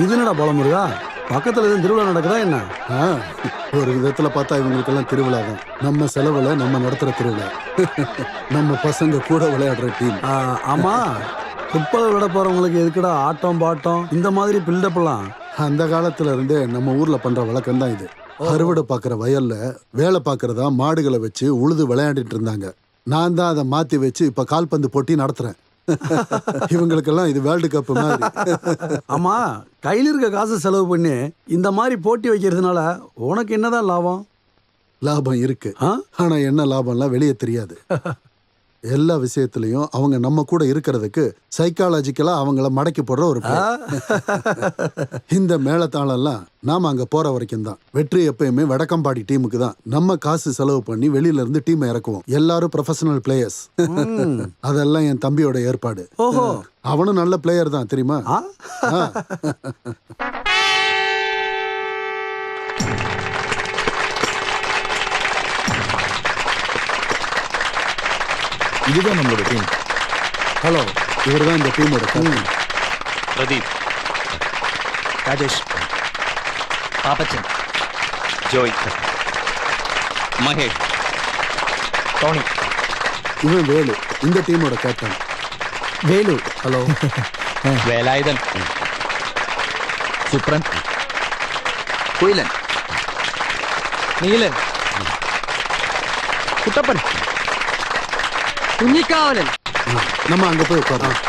இது என்னடா போலமுருகா, பக்கத்துல எதுவும் திருவிழா நடக்குதா என்ன? ஒரு விதத்துல பார்த்தா இவங்களுக்கெல்லாம் திருவிழா தான். நம்ம செலவுல நம்ம நடத்துற திருவிழா. நம்ம பசங்க கூட விளையாடுற டீம். ஆமா, ஃபுட்பால் விளையாட போறவங்களுக்கு எதுக்குடா ஆட்டம் பாட்டம் இந்த மாதிரி பில்டப் எல்லாம்? அந்த காலத்துல இருந்தே நம்ம ஊர்ல பண்ற வழக்கம் தான் இது. அறுவடை பாக்குற வயல்ல வேலை பாக்குறதா மாடுகளை வச்சு உழுது விளையாடிட்டு இருந்தாங்க. நான் தான் அதை மாத்தி வச்சு இப்ப கால்பந்து போட்டி நடத்துறேன். இவங்களுக்கெல்லாம் இது வேர்ல்டு கப் மாதிரி. ஆமா, கையில் இருக்க காசு செலவு பண்ணி இந்த மாதிரி போட்டி வைக்கிறதுனால உனக்கு என்னதான் லாபம்? லாபம் இருக்கு, ஆனா என்ன லாபம்லாம் வெளியே தெரியாது. எல்லா விஷயத்திலையும் அவங்க நம்ம கூட இருக்கிறதுக்கு சைக்காலஜிக்கலா அவங்கள மடக்கி போடுற ஒரு இந்த மேளத்தாளெல்லாம் நாம அங்க போற வரைக்கும் தான். வெற்றி எப்பயுமே வடக்கம்பாடி டீமுக்கு தான். நம்ம காசு செலவு பண்ணி வெளியில இருந்து டீம் இறக்குவோம். எல்லாரும் ப்ரொஃபஷனல் பிளேயர்ஸ். அதெல்லாம் என் தம்பியோட ஏற்பாடு. அவனும் நல்ல பிளேயர் தான் தெரியுமா? இதுதான் நம்மளோட டீம். ஹலோ, இவர் தான் இந்த டீமோட கேப்டன். பிரதீப், ராஜேஷ், பாப்பச்சன், ஜோய், மகேஷ், டோனி. இவன் வேலு, இந்த டீமோட கேப்டன். வேலு. ஹலோ. வேலாயுதன், சுப்ரன், குயிலன், நீலன், குட்டப்பன், குஞ்சிக்காவலன். நம்ம அங்க போய் உட்காரோம்.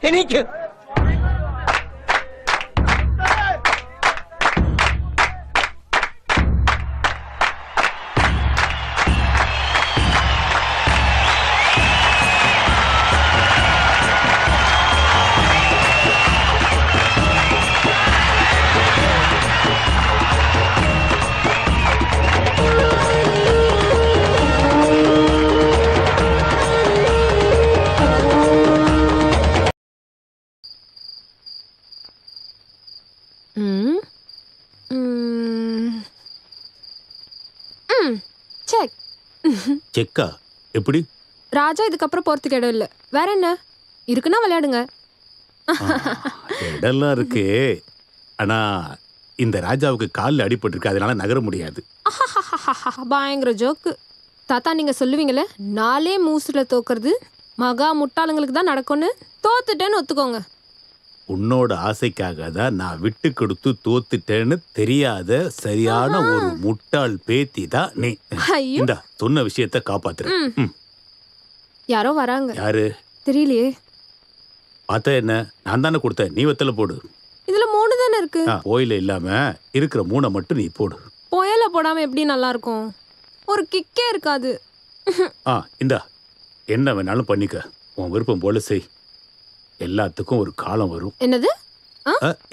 എനിക്ക് செக்கா எப்படி? ராஜா இதுக்கப்புறம் போறதுக்கு இடம் இல்ல. வேற என்ன இருக்குன்னா விளையாடுங்க. இடம்லாம் இருக்கு. ஆனா இந்த ராஜாவுக்கு காலில் அடிபட்டிருக்கு, அதனால நகர முடியாது. பயங்கர ஜோக்கு. தாத்தா நீங்க சொல்லுவீங்களே 4 மூசுல தோக்குறது மகா முட்டாளுங்களுக்கு தான் நடக்கும்னு. தோத்துட்டேன்னு ஒத்துக்கோங்க. உன்னோட ஆசைக்காக தான் நான் விட்டு கொடுத்து தோத்துட்டேன்னு தெரியாத சரியான ஒரு முட்டாள் பேத்தி தான் நீ. ஐயோ இந்த சொன்ன விஷயத்த காப்பாத்துற. யாரோ வராங்க. யாரு தெரியலையே. பார்த்தா என்ன? நான் தானே கொடுத்தேன், நீ வெத்தல போடு. இதுல 3 தானே இருக்கு. கோயில இல்லாம இருக்கிற 3 மட்டும் நீ போடு. புயல போடாம எப்படி நல்லா இருக்கும்? ஒரு கிக்கே இருக்காது. இந்தா என்ன வேணாலும் பண்ணிக்க, உன் விருப்பம் போல செய். எல்லாத்துக்கும் ஒரு காலம் வரும். என்னது?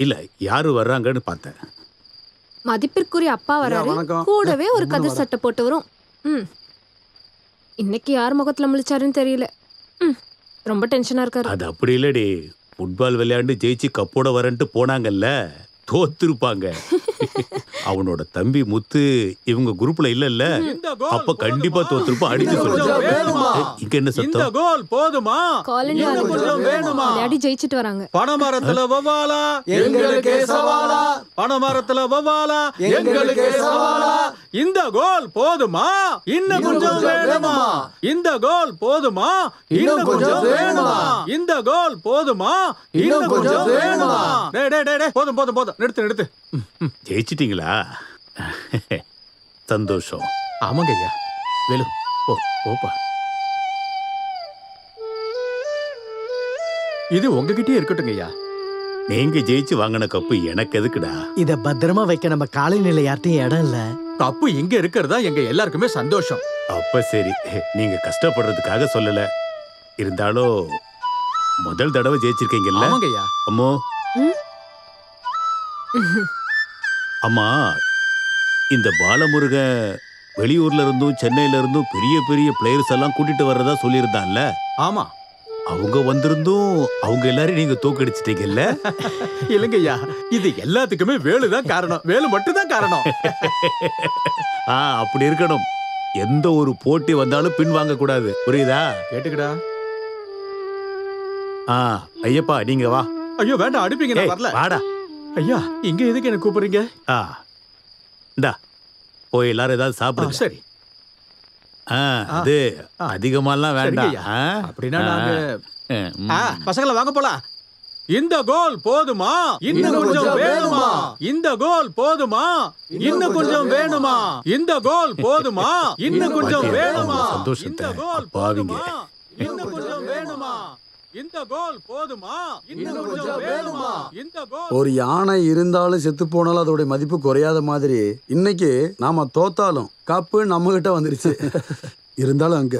இல்ல யாரு வர்றாங்கன்னு பார்த்தேன். மதிப்பிற்குரிய அப்பா வராரு. வணக்கம். கூடவே ஒரு கதிர் சட்டை போட்டு வரும். இன்னைக்கு யார் முகத்துல முழிச்சாருன்னு தெரியல. ரொம்ப டென்ஷனா இருக்காரு. அது அப்படி இல்லடி, ஃபுட்பால் விளையாண்டு ஜெயிச்சு கப்போட வரன்ட்டு போனாங்கல்ல, தோத்துருப்பாங்க. அவனோட தம்பி முத்து இவங்க குரூப்ல இல்ல, அப்ப கண்டிப்பா தோத்துருப்பான். அடிச்சு சொல்லு. இங்க என்ன சத்தம்? கோல் போதுமா? காலனி விளையாடி ஜெயிச்சிட்டு வராங்க. பணமரத்துல வவாலா எங்களுக்கே சவாலா, பணமரத்துல வவாலா எங்களுக்கே சவாலா. இந்த கோல் போதுமா? இன்னும் கொஞ்சம் வேணுமா? இந்த கோல் போதுமா? இன்னும் கொஞ்சம் வேணுமா? இந்த கோல் போதுமா? இன்னும் கொஞ்சம் வேணுமா? டேய் போதும் போதும் போதும், நிறுத்து. ஜெயிச்சிட்டீங்களா? சந்தோஷம். ஆமாங்க ஐயா. வேலு போப்பா. இது உங்ககிட்டயே இருக்கட்டுங்க ஐயா. நீங்க ஜெயிச்சு வாங்கின கப்பு எனக்கு எதுக்குடா? இத பத்திரமா வைக்க நம்ம காலநிலை யார்ட்டையும் இடம் இல்ல. கப்பு இங்க இருக்கிறதா எங்க எல்லாருக்குமே சந்தோஷம். அப்ப சரி, நீங்க கஷ்டப்படுறதுக்காக சொல்லல. இருந்தாலும் முதல் தடவை ஜெயிச்சிருக்கீங்கல்ல? ஆமாங்க ஐயா. அம்மோ அம்மா, இந்த பாலமுருகன் வெளியூர்ல இருந்தும் சென்னையில இருந்தும் பெரிய பெரிய பிளேயர்ஸ் எல்லாம் கூட்டிட்டு வர்றதா சொல்லியிருந்தான்ல? ஆமா. அவங்க வந்திருந்தும் அவங்க எல்லாரையும் நீங்க தோக்கடிச்சிட்டீங்கல்ல? இல்லைங்கய்யா, இது எல்லாத்துக்குமே வேலுதான் காரணம். வேலு மட்டும் தான் காரணம். அப்படி இருக்கணும். எந்த ஒரு போட்டி வந்தாலும் பின் வாங்க கூடாது, புரியுதா? கேட்டுக்கடா. ஐயப்பா நீங்க வா. ஐயோ வேண்டாம், அடிப்பீங்க, நான் வரல. வாடா. ஐயா இங்க எதுக்கு என்ன கூப்பிடுறீங்க? இந்தா போய் எல்லாரும் ஏதாவது சாப்பிடுங்க. சரி. அது அதிகமாலாம் வேண்டாம். அப்படின்னா நாங்க பசங்களை வாங்க போலாம். இந்த கோல் போதுமா? இன்னும் கொஞ்சம் வேணுமா? இந்த கோல் போதுமா? இன்னும் கொஞ்சம் வேணுமா? இந்த கோல் போதுமா? இன்னும் கொஞ்சம் வேணுமா? சந்தோஷத்தை பாவிங்க. இன்னும் கொஞ்சம் வேணுமா? இந்த கோல் போதுமா? இன்னும் கொஞ்சம் வேணுமா? இந்த கோல். ஒரு யானை இருந்தாலும் செத்து போனாலும் அதோட மதிப்பு குறையாத மாதிரி இன்னைக்கு நாம தோத்தாலும் கப்பு நம்ம கிட்ட வந்துருச்சு. இருந்தாலும் அங்க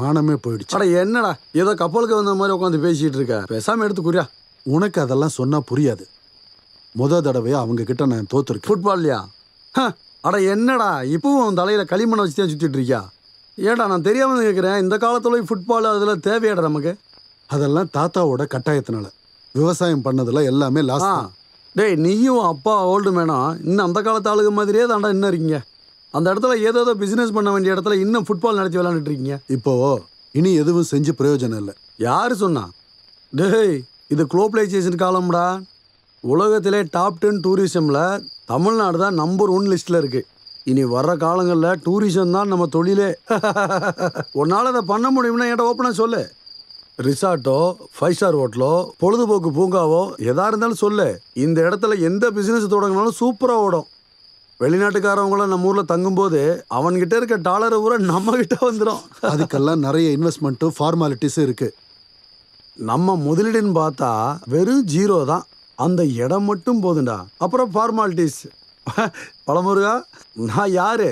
மானமே போயிடுச்சு. அட என்னடா ஏதோ கப்பலுக்கு வந்த மாதிரி உட்காந்து பேசிட்டு இருக்க, பேசாம எடுத்துக்குறியா? உனக்கு அதெல்லாம் சொன்னா புரியாது. தடவையா அவங்க கிட்ட நான் தோத்துருக்கேன். ஃபுட்பால்லையா? அட என்னடா இப்பவும் உன் தலையில களிமண்ணை வச்சு தான் சுத்திட்டு இருக்கியா? ஏடா நான் தெரியாம கேட்கிறேன், இந்த காலத்துல ஃபுட்பால் அதுல தேவையாடா நமக்கு? அதெல்லாம் தாத்தாவோட கட்டாயத்தினால. விவசாயம் பண்ணதுல எல்லாமே லாஸ். டேய் நீயும் அப்பா ஓல்டு மேனா இன்னும் அந்த காலத்து ஆளுங்க மாதிரியே தாண்டா இன்னும் இருக்கீங்க. அந்த இடத்துல ஏதோ பிசினஸ் பண்ண வேண்டிய இடத்துல இன்னும் ஃபுட்பால் நடத்தி விளையாண்டுட்டு இருக்கீங்க. இப்போ இனி எதுவும் செஞ்சு பிரயோஜனம் இல்லை. யாரு சொன்னா? டேய் இது குளோபலைசேஷன் காலம்டா. உலகத்திலே டாப் 10 டூரிசம்ல தமிழ்நாடு தான் நம்பர் 1 லிஸ்ட்ல இருக்கு. இனி வர்ற காலங்களில் டூரிசம் தான் நம்ம தொழிலே. உன்னால அதை பண்ண முடியும்னா என்கிட்ட ஓப்பனாக சொல்லு. ரிசார்ட்டோ 5 ஸ்டார் ஹோட்டலோ பொழுதுபோக்கு பூங்காவோ எதா இருந்தாலும் சொல்லு. இந்த இடத்துல எந்த பிசினஸ் தொடங்கினாலும் சூப்பரா ஓடும். வெளிநாட்டுக்காரவங்கள நம்ம ஊர்ல தங்கும்போது அவன்கிட்ட இருக்க டாலரை பூரா நம்ம கிட்ட வந்துடும். அதுக்கெல்லாம் நிறைய இன்வெஸ்ட்மெண்ட்டும் ஃபார்மாலிட்டிஸும் இருக்கு. நம்ம முதலீடுன்னு பார்த்தா வெறும் 0 தான். அந்த இடம் மட்டும் போதுண்டா, அப்புறம் ஃபார்மாலிட்டிஸ். பழமுருகா, நான் யாரு?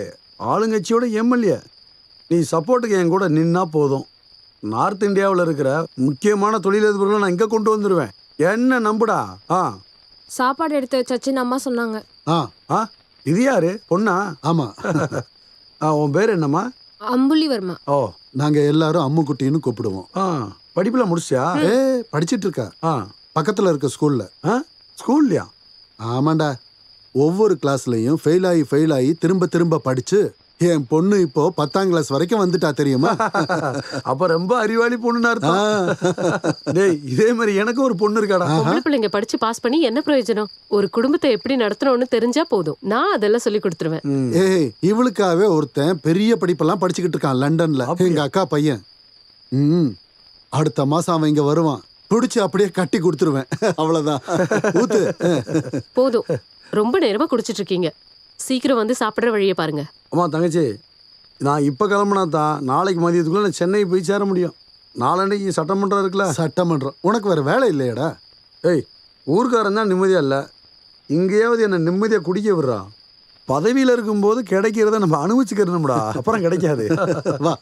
ஆளுங்கட்சியோட எம்எல்ஏ. நீ சப்போர்ட்டுக்கு என் கூட நின்னா போதும். நார்த் இந்தியாவில் இருக்கிற முக்கியமான தொழிலதிபர்களை நான் இங்கே கொண்டு வந்துடுவேன். என்ன நம்புடா. சாப்பாடு எடுத்து வச்சாச்சுன்னு அம்மா சொன்னாங்க. இது யாரு? பொண்ணா? ஆமா. உன் பேர் என்னம்மா? அம்புலிவர்மா. ஓ, நாங்க எல்லாரும் அம்முக்குட்டின்னு கூப்பிடுவோம். படிப்புல முடிச்சியா? படிச்சிட்டு இருக்கா பக்கத்துல இருக்க ஸ்கூல்ல. ஸ்கூல்லையா? ஆமாண்டா. ஒவ்வொரு கிளாஸ்லயும் ஃபெயில் ஆகி திரும்ப திரும்ப படிச்சு என் பொண்ணு இப்போ 10ஆம் கிளாஸ் வரைக்கும் வந்துட்டா தெரியுமா? அப்ப ரொம்ப அறிவாளி பொண்ணுன்னு அர்த்தம். டேய் இதே மாதிரி எனக்கு ஒரு பொண்ணு இருக்காடா. பொம்பளை பிள்ளைங்க படிச்சு பாஸ் பண்ணி என்ன பிரயோஜனம்? ஒரு குடும்பத்தை எப்படி நடத்தணும்னு தெரிஞ்சா போதும். நான் அதெல்லாம் சொல்லி கொடுத்துருவேன். ஏய், இவளுக்காகவே ஒருத்தன் பெரிய படிப்பெல்லாம் படிச்சுக்கிட்டு இருக்கான் லண்டன்ல. எங்க அக்கா பையன். அடுத்த மாசம் அவன் இங்க வருவான். பிடிச்சு அப்படியே கட்டி கொடுத்துருவேன். அவ்வளவுதான். ஊத்து. போதும், ரொம்ப நேரமா குடிச்சிட்டு இருக்கீங்க. சீக்கிரம் வந்து சாப்பிடுற வழியை பாருங்க. அம்மா தங்கச்சி, நான் இப்போ கிளம்புனா தான் நாளைக்கு மதியத்துக்குள்ள நான் சென்னை போய் சேர முடியும். நாளன்னைக்கு சட்டமன்றம் இருக்குல்ல. சட்டமன்றம் உனக்கு வேற வேலை இல்லையாடா? ஏய், ஊர்க்காரன் தான் நிம்மதியா இல்லை. இங்கேயாவது என்ன நிம்மதியாக குடிக்க விடுறா. பதவியில் இருக்கும்போது கிடைக்கிறத நம்ம அனுபவிச்சுக்கிறோம்டா, அப்புறம் கிடைக்காது. வா.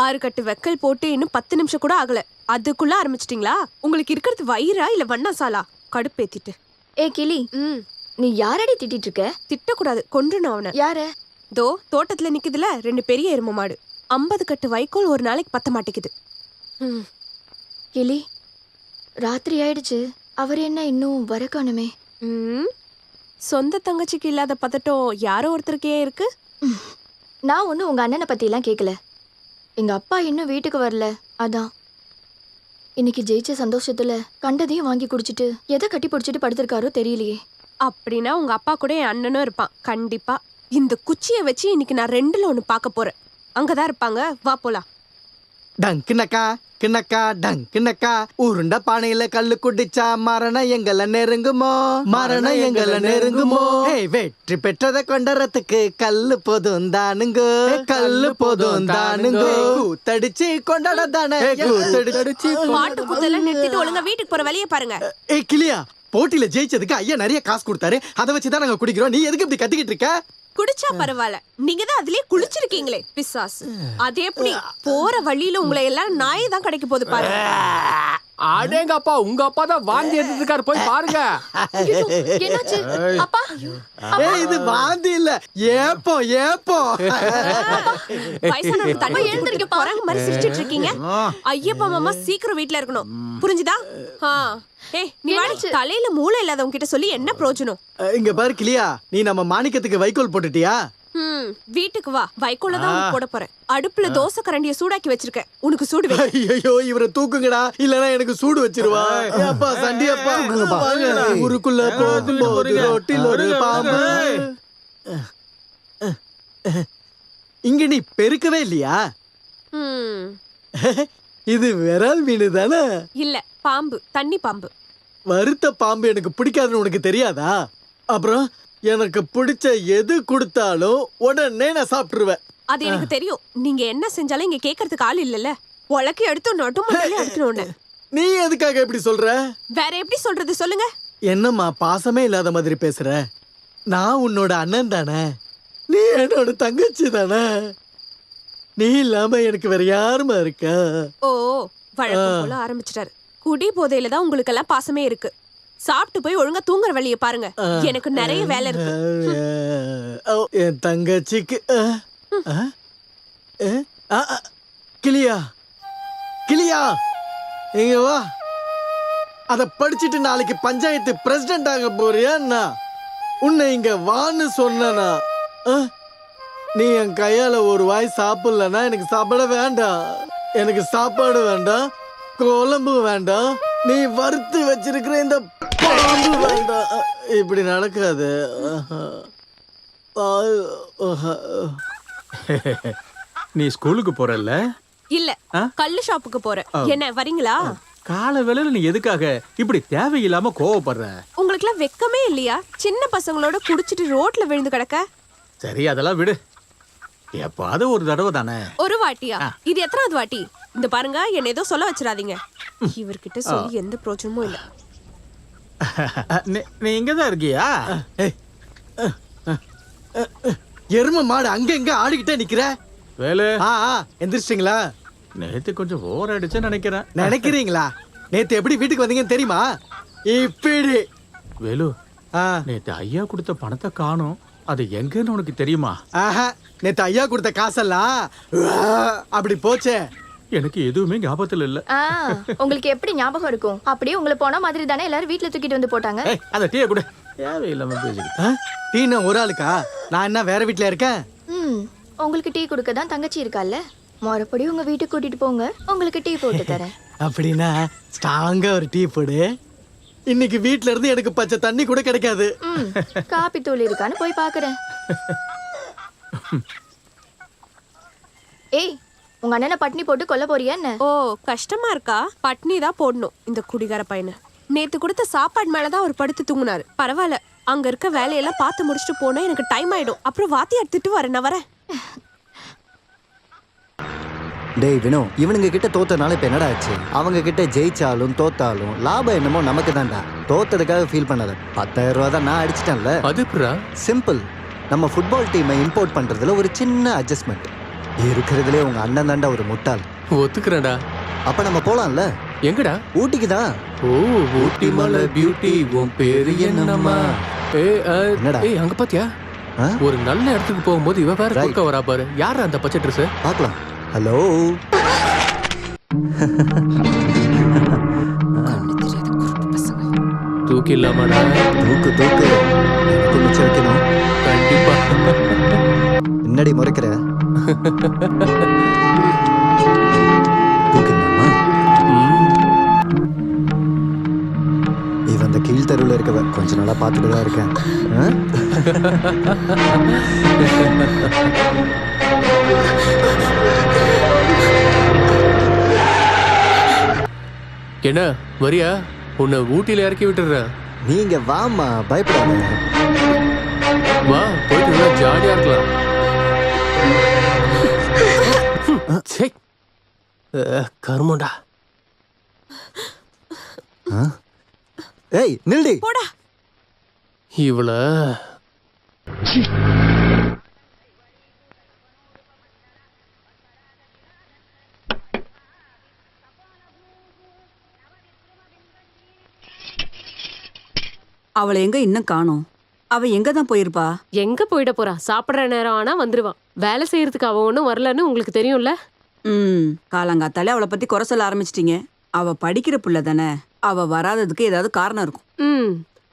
ஆறு கட்டு வெக்கல் போட்டு இன்னும் 10 நிமிஷம் கூட ஆகல, அதுக்குள்ள ஆரம்பிச்சிட்டீங்களா? உங்களுக்கு இருக்கிறது வயிறா இல்ல வண்ணாசாலா? கடுப்பேத்திட்டு. ஏ கிளி, நீ யாரடி திட்டிட்டு இருக்க? திட்டக்கூடாது, கொன்றுணும் அவனை. யார? தோ தோட்டத்துல நிக்குதுல 2 பெரிய எரும மாடு. 50 கட்டு வைக்கோல் ஒரு நாளைக்கு பத்த மாட்டேங்குது. கிளி, ராத்திரி ஆயிடுச்சு. அவர் என்ன இன்னும் வர காணுமே? சொந்த தங்கச்சிக்கு இல்லாத பதட்டம் யாரோ ஒருத்தருக்கே இருக்கு. நான் ஒன்னும் உங்க அண்ணனை பத்தி எல்லாம் கேட்கல. எங்க அப்பா இன்னும் வீட்டுக்கு வரல, அதான். இன்னைக்கு ஜெயிச்ச சந்தோஷத்துல கண்டதையும் வாங்கி குடிச்சிட்டு எதை கட்டி பிடிச்சிட்டு படுத்திருக்காரோ தெரியலையே. அப்படின்னா உங்க அப்பா கூட என் அண்ணனும் இருப்பான் கண்டிப்பா. இந்த குச்சியை வச்சு இன்னைக்கு நான் 2ல் 1 பார்க்க போறேன். அங்கதான் இருப்பாங்க, வா போலாம். டங்குனக்கா கிண்ணக்கா டங்குனக்கா உருண்ட பானையில கல்லு குடிச்சா மரணம் எங்கள நெருங்குமோ, மரணம் எங்கள நெருங்குமோ. வெற்றி பெற்றதை கொண்டறதுக்கு கல்லு போதும் தானுங்கோ, கல்லு போதும் தானுங்கோ. கூத்தடிச்சு கொண்டாட தானே, கூத்தடிச்சு. மாட்டு குத்தெல்லாம் நிறுத்திட்டு ஒழுங்கா வீட்டுக்கு போற வழியை பாருங்க. ஏய் கிளியா, போட்டியில ஜெயிச்சதுக்கு ஐயா நிறைய காசு கொடுத்தாரு. அதை வச்சுதான் நாங்க குடிக்கிறோம். நீ எதுக்கு இப்படி கத்திக்கிட்டு இருக்க? குடிச்சா பரவாயில்ல, நீங்க தான் அதுலயே குளிச்சிருக்கீங்களே பிசாஸ். அது எப்படி? போற வழியில உங்களை எல்லாம் நாய் தான் கிடைக்க போகுது பாருங்க. அடேங்க அப்பா, உங்க அப்பா தான் வாந்தி எடுத்துட்டு இருக்காரு, போய் பாருங்க. என்னாச்சு அப்பா? ஏய், இது வாந்தி இல்ல, ஏப்போ ஏப்போ. வயசானவங்க தண்ணி எழுந்திருக்க போறாங்க மாதிரி சிரிச்சிட்டு இருக்கீங்க. ஐயப்பா மாமா சீக்கிரம் வீட்டுல இருக்கணும், புரிஞ்சுதா? ஏய், நீ வாடி. தலையில மூளை இல்லாதவங்க கிட்ட சொல்லி என்ன பிரயோஜனம்? இங்க பாரு கிளியா, நீ நம்ம மாணிக்கத்துக்கு வைக்கோல் போட்டுட்டியா? வீட்டுக்கு வா, வைக்கோல தான் உனக்கு போட போறேன். அடுப்புல தோசை கரண்டிய சூடாக்கி வச்சிருக்கேன், உனக்கு சூடு வை. ஐயோ, இவரை தூக்குங்கடா, இல்லனா எனக்கு சூடு வச்சிருவா. அப்பா சண்டியப்பா, ஊருக்குள்ள போகும்போது ரோட்டில் ஒரு பாம்பு. இங்க நீ பெருக்கவே இல்லையா? இது விரல் மீன் தானே? இல்ல, பாம்பு, தண்ணி பாம்பு. வறுத்த பாம்பு எனக்கு பிடிக்காதுன்னு உனக்கு தெரியாதா? அப்புறம் எனக்கு பிடிச்ச எது கொடுத்தாலும் உடனே நான் சாப்பிட்டுருவேன். அது எனக்கு தெரியும். நீங்க என்ன செஞ்சாலும் இங்க கேக்குறதுக்கு ஆள் இல்லல்ல. உலக்கி எடுத்து நொட்டு மட்டும் எடுத்துனோன்னு. நீ எதுக்காக இப்படி சொல்ற? வேற எப்படி சொல்றது சொல்லுங்க? என்னம்மா பாசமே இல்லாத மாதிரி பேசுற? நான் உன்னோட அண்ணன் தானே, நீ என்னோட தங்கச்சி தானே. நீ இல்லாம எனக்கு வேற யாருமா இருக்கா? ஓ, வழக்கம் போல ஆரம்பிச்சிட்டாரு. குடி போதையில தான் உங்களுக்கு எல்லாம் பாசமே இருக்கு. சாப்பிட்டு போய் ஒழுங்கா தூங்குற வழியை பாருங்க, எனக்கு நிறைய வேலை இருக்கு. என் தங்கச்சிக்கு கிளியா, கிளியா இங்க வா. அத படிச்சுட்டு நாளைக்கு பஞ்சாயத்து பிரசிடென்ட் ஆக போறியா? உன்னை இங்க வான்னு சொன்னா நீ என் கையால ஒரு வாய் சாப்பிடலன்னா எனக்கு சாப்பிட வேண்டாம். எனக்கு சாப்பாடு வேண்டாம், குழம்பு வேண்டாம், நீ வறுத்து வச்சிருக்கிற இந்த பாம்பு வேண்டாம். இப்படி நடக்காது. நீ ஸ்கூலுக்கு போறல்ல? இல்ல, கல்லு ஷாப்புக்கு போற. என்ன வரீங்களா? கால வேளையில நீ எதுக்காக இப்படி தேவையில்லாம கோவப்படுற? உங்களுக்கு எல்லாம் வெக்கமே இல்லையா? சின்ன பசங்களோட குடிச்சிட்டு ரோட்ல விழுந்து கிடக்க. சரி, அதெல்லாம் விடு. எப்பாவது ஒரு தடவை தானே. ஒரு வாட்டியா? இது எத்தனாவது வாட்டி? இந்த பாருங்க, என்ன ஏதோ சொல்ல வச்சிடாதீங்க. இவர்கிட்ட சொல்லி எந்த பிரோஜனமும் இல்ல. நீ இங்கதான் இருக்கியா? எரும மாடு அங்க இங்க ஆடிக்கிட்டே நிக்கிற. வேலு, எந்திரிச்சிட்டீங்களா? நேத்து கொஞ்சம் ஓவர் அடிச்சு நினைக்கிறேன். நினைக்கிறீங்களா? நேத்து எப்படி வீட்டுக்கு வந்தீங்கன்னு தெரியுமா? இப்படி. வேலு, நேத்து ஐயா கொடுத்த பணத்தை காணோம், அது எங்கன்னு உனக்கு தெரியுமா? நேத்து ஐயா கொடுத்த காசெல்லாம் அப்படி போச்சே. எனக்கு எதுவுமே ஞாபகத்துல இல்ல. உங்களுக்கு எப்படி ஞாபகம் இருக்கும்? அப்படியே உங்களை போன மாதிரி தானே எல்லாரும் வீட்ல தூக்கிட்டு வந்து போட்டாங்க. அத டீ கூட தேவையில்லாம பேசிக்கிட்டு. டீனா ஒரு ஆளுக்கா? நான் என்ன வேற வீட்ல இருக்கேன்? உங்களுக்கு டீ கொடுக்க தான் தங்கச்சி இருக்கால்ல, மறுபடி உங்க வீட்டுக்கு கூட்டிட்டு போங்க, உங்களுக்கு டீ போட்டு தரேன். அப்படின்னா ஸ்ட்ராங்கா ஒரு டீ போடு. இன்னைக்கு வீட்ல இருந்து எனக்கு பச்சை தண்ணி கூட கிடைக்காது. காப்பி தூள் இருக்கான்னு போய் பாக்குறேன். ஏய், உங்க அண்ணனை பட்னி போட்டு கொல்ல போறியா என்ன? ஓ, கஷ்டமா இருக்கா? பட்னி தான் போடணும் இந்த குடிகார பையனை. நேத்து கொடுத்த சாப்பாடு மேலதான் அவர் படுத்து தூங்குனாரு. பரவாயில்ல, அங்க இருக்க வேலையெல்லாம் பார்த்து முடிச்சுட்டு போனா எனக்கு டைம் ஆயிடும். அப்புறம் வாத்தி எடுத்துட்டு வரேன். நான் வரேன். டேய் வினோ, இவனுங்க கிட்ட தோத்தனால இப்ப என்னடா ஆச்சு? அவங்க கிட்ட ஜெயிச்சாலும் தோத்தாலும் லாபம் என்னமோ நமக்கு தான்டா. தோத்ததுக்காக ஃபீல் பண்ணாத. 10,000 ரூபா தான் நான் அடிச்சிட்டேன்ல. அது எப்படிடா? சிம்பிள். நம்ம ஃபுட்பால் டீமை இம்போர்ட் பண்றதுல ஒரு சின்ன அட்ஜஸ்ட்மெண்ட். இருக்கிறதுலே உங்க அண்ணன் தாண்டா ஒரு முட்டாள். ஒத்துக்கிறேன்டா. அப்ப நம்ம போலாம்ல? எங்கடா? ஊட்டிக்கு தான். ஓ, ஊட்டி மலை பியூட்டி உன் பேரு என்னம்மா? என்னடா? ஏய், அங்க பாத்தியா? ஒரு நல்ல இடத்துக்கு போகும்போது இவ வேற குறுக்க வரா பாரு. யாரா அந்த பச்சை ட்ரெஸ்? பார்க்கலாம். ஹலோ. தூக்கி இல்லாமடா. தூக்கு தூக்கு. மிச்சம் வைக்கணும். கண்டிப்பா. என்னடி முறைக்கிற? இவன் அந்த கீழ் தெருவில் இருக்கவ கொஞ்ச நாளா பார்த்துட்டு தான் இருக்கேன். என்ன வரியா? உன்னை ஊட்டியில இறக்கி விட்டுறேன். நீங்க வாமா, பயப்படாத. வா, போயிட்டு நல்லா ஜாலியா இருக்கலாம். கருமண்டா. ஏய் நில்டி. போடா. இவள அவளை எங்க இன்னும் காணோம்? அவ எங்க தான் போயிருப்பா? எங்க போயிட போறா? சாப்பிடுற நேரம் ஆனா வந்துருவான். வேலை செய்யறதுக்கு அவ ஒண்ணும் வரலன்னு உங்களுக்கு தெரியும்ல. காலங்காத்தாலே அவளை பத்தி குறை சொல்ல ஆரம்பிச்சிட்டீங்க. அவ படிக்கிற புள்ள தானே, அவ வராததுக்கு ஏதாவது காரணம் இருக்கும்.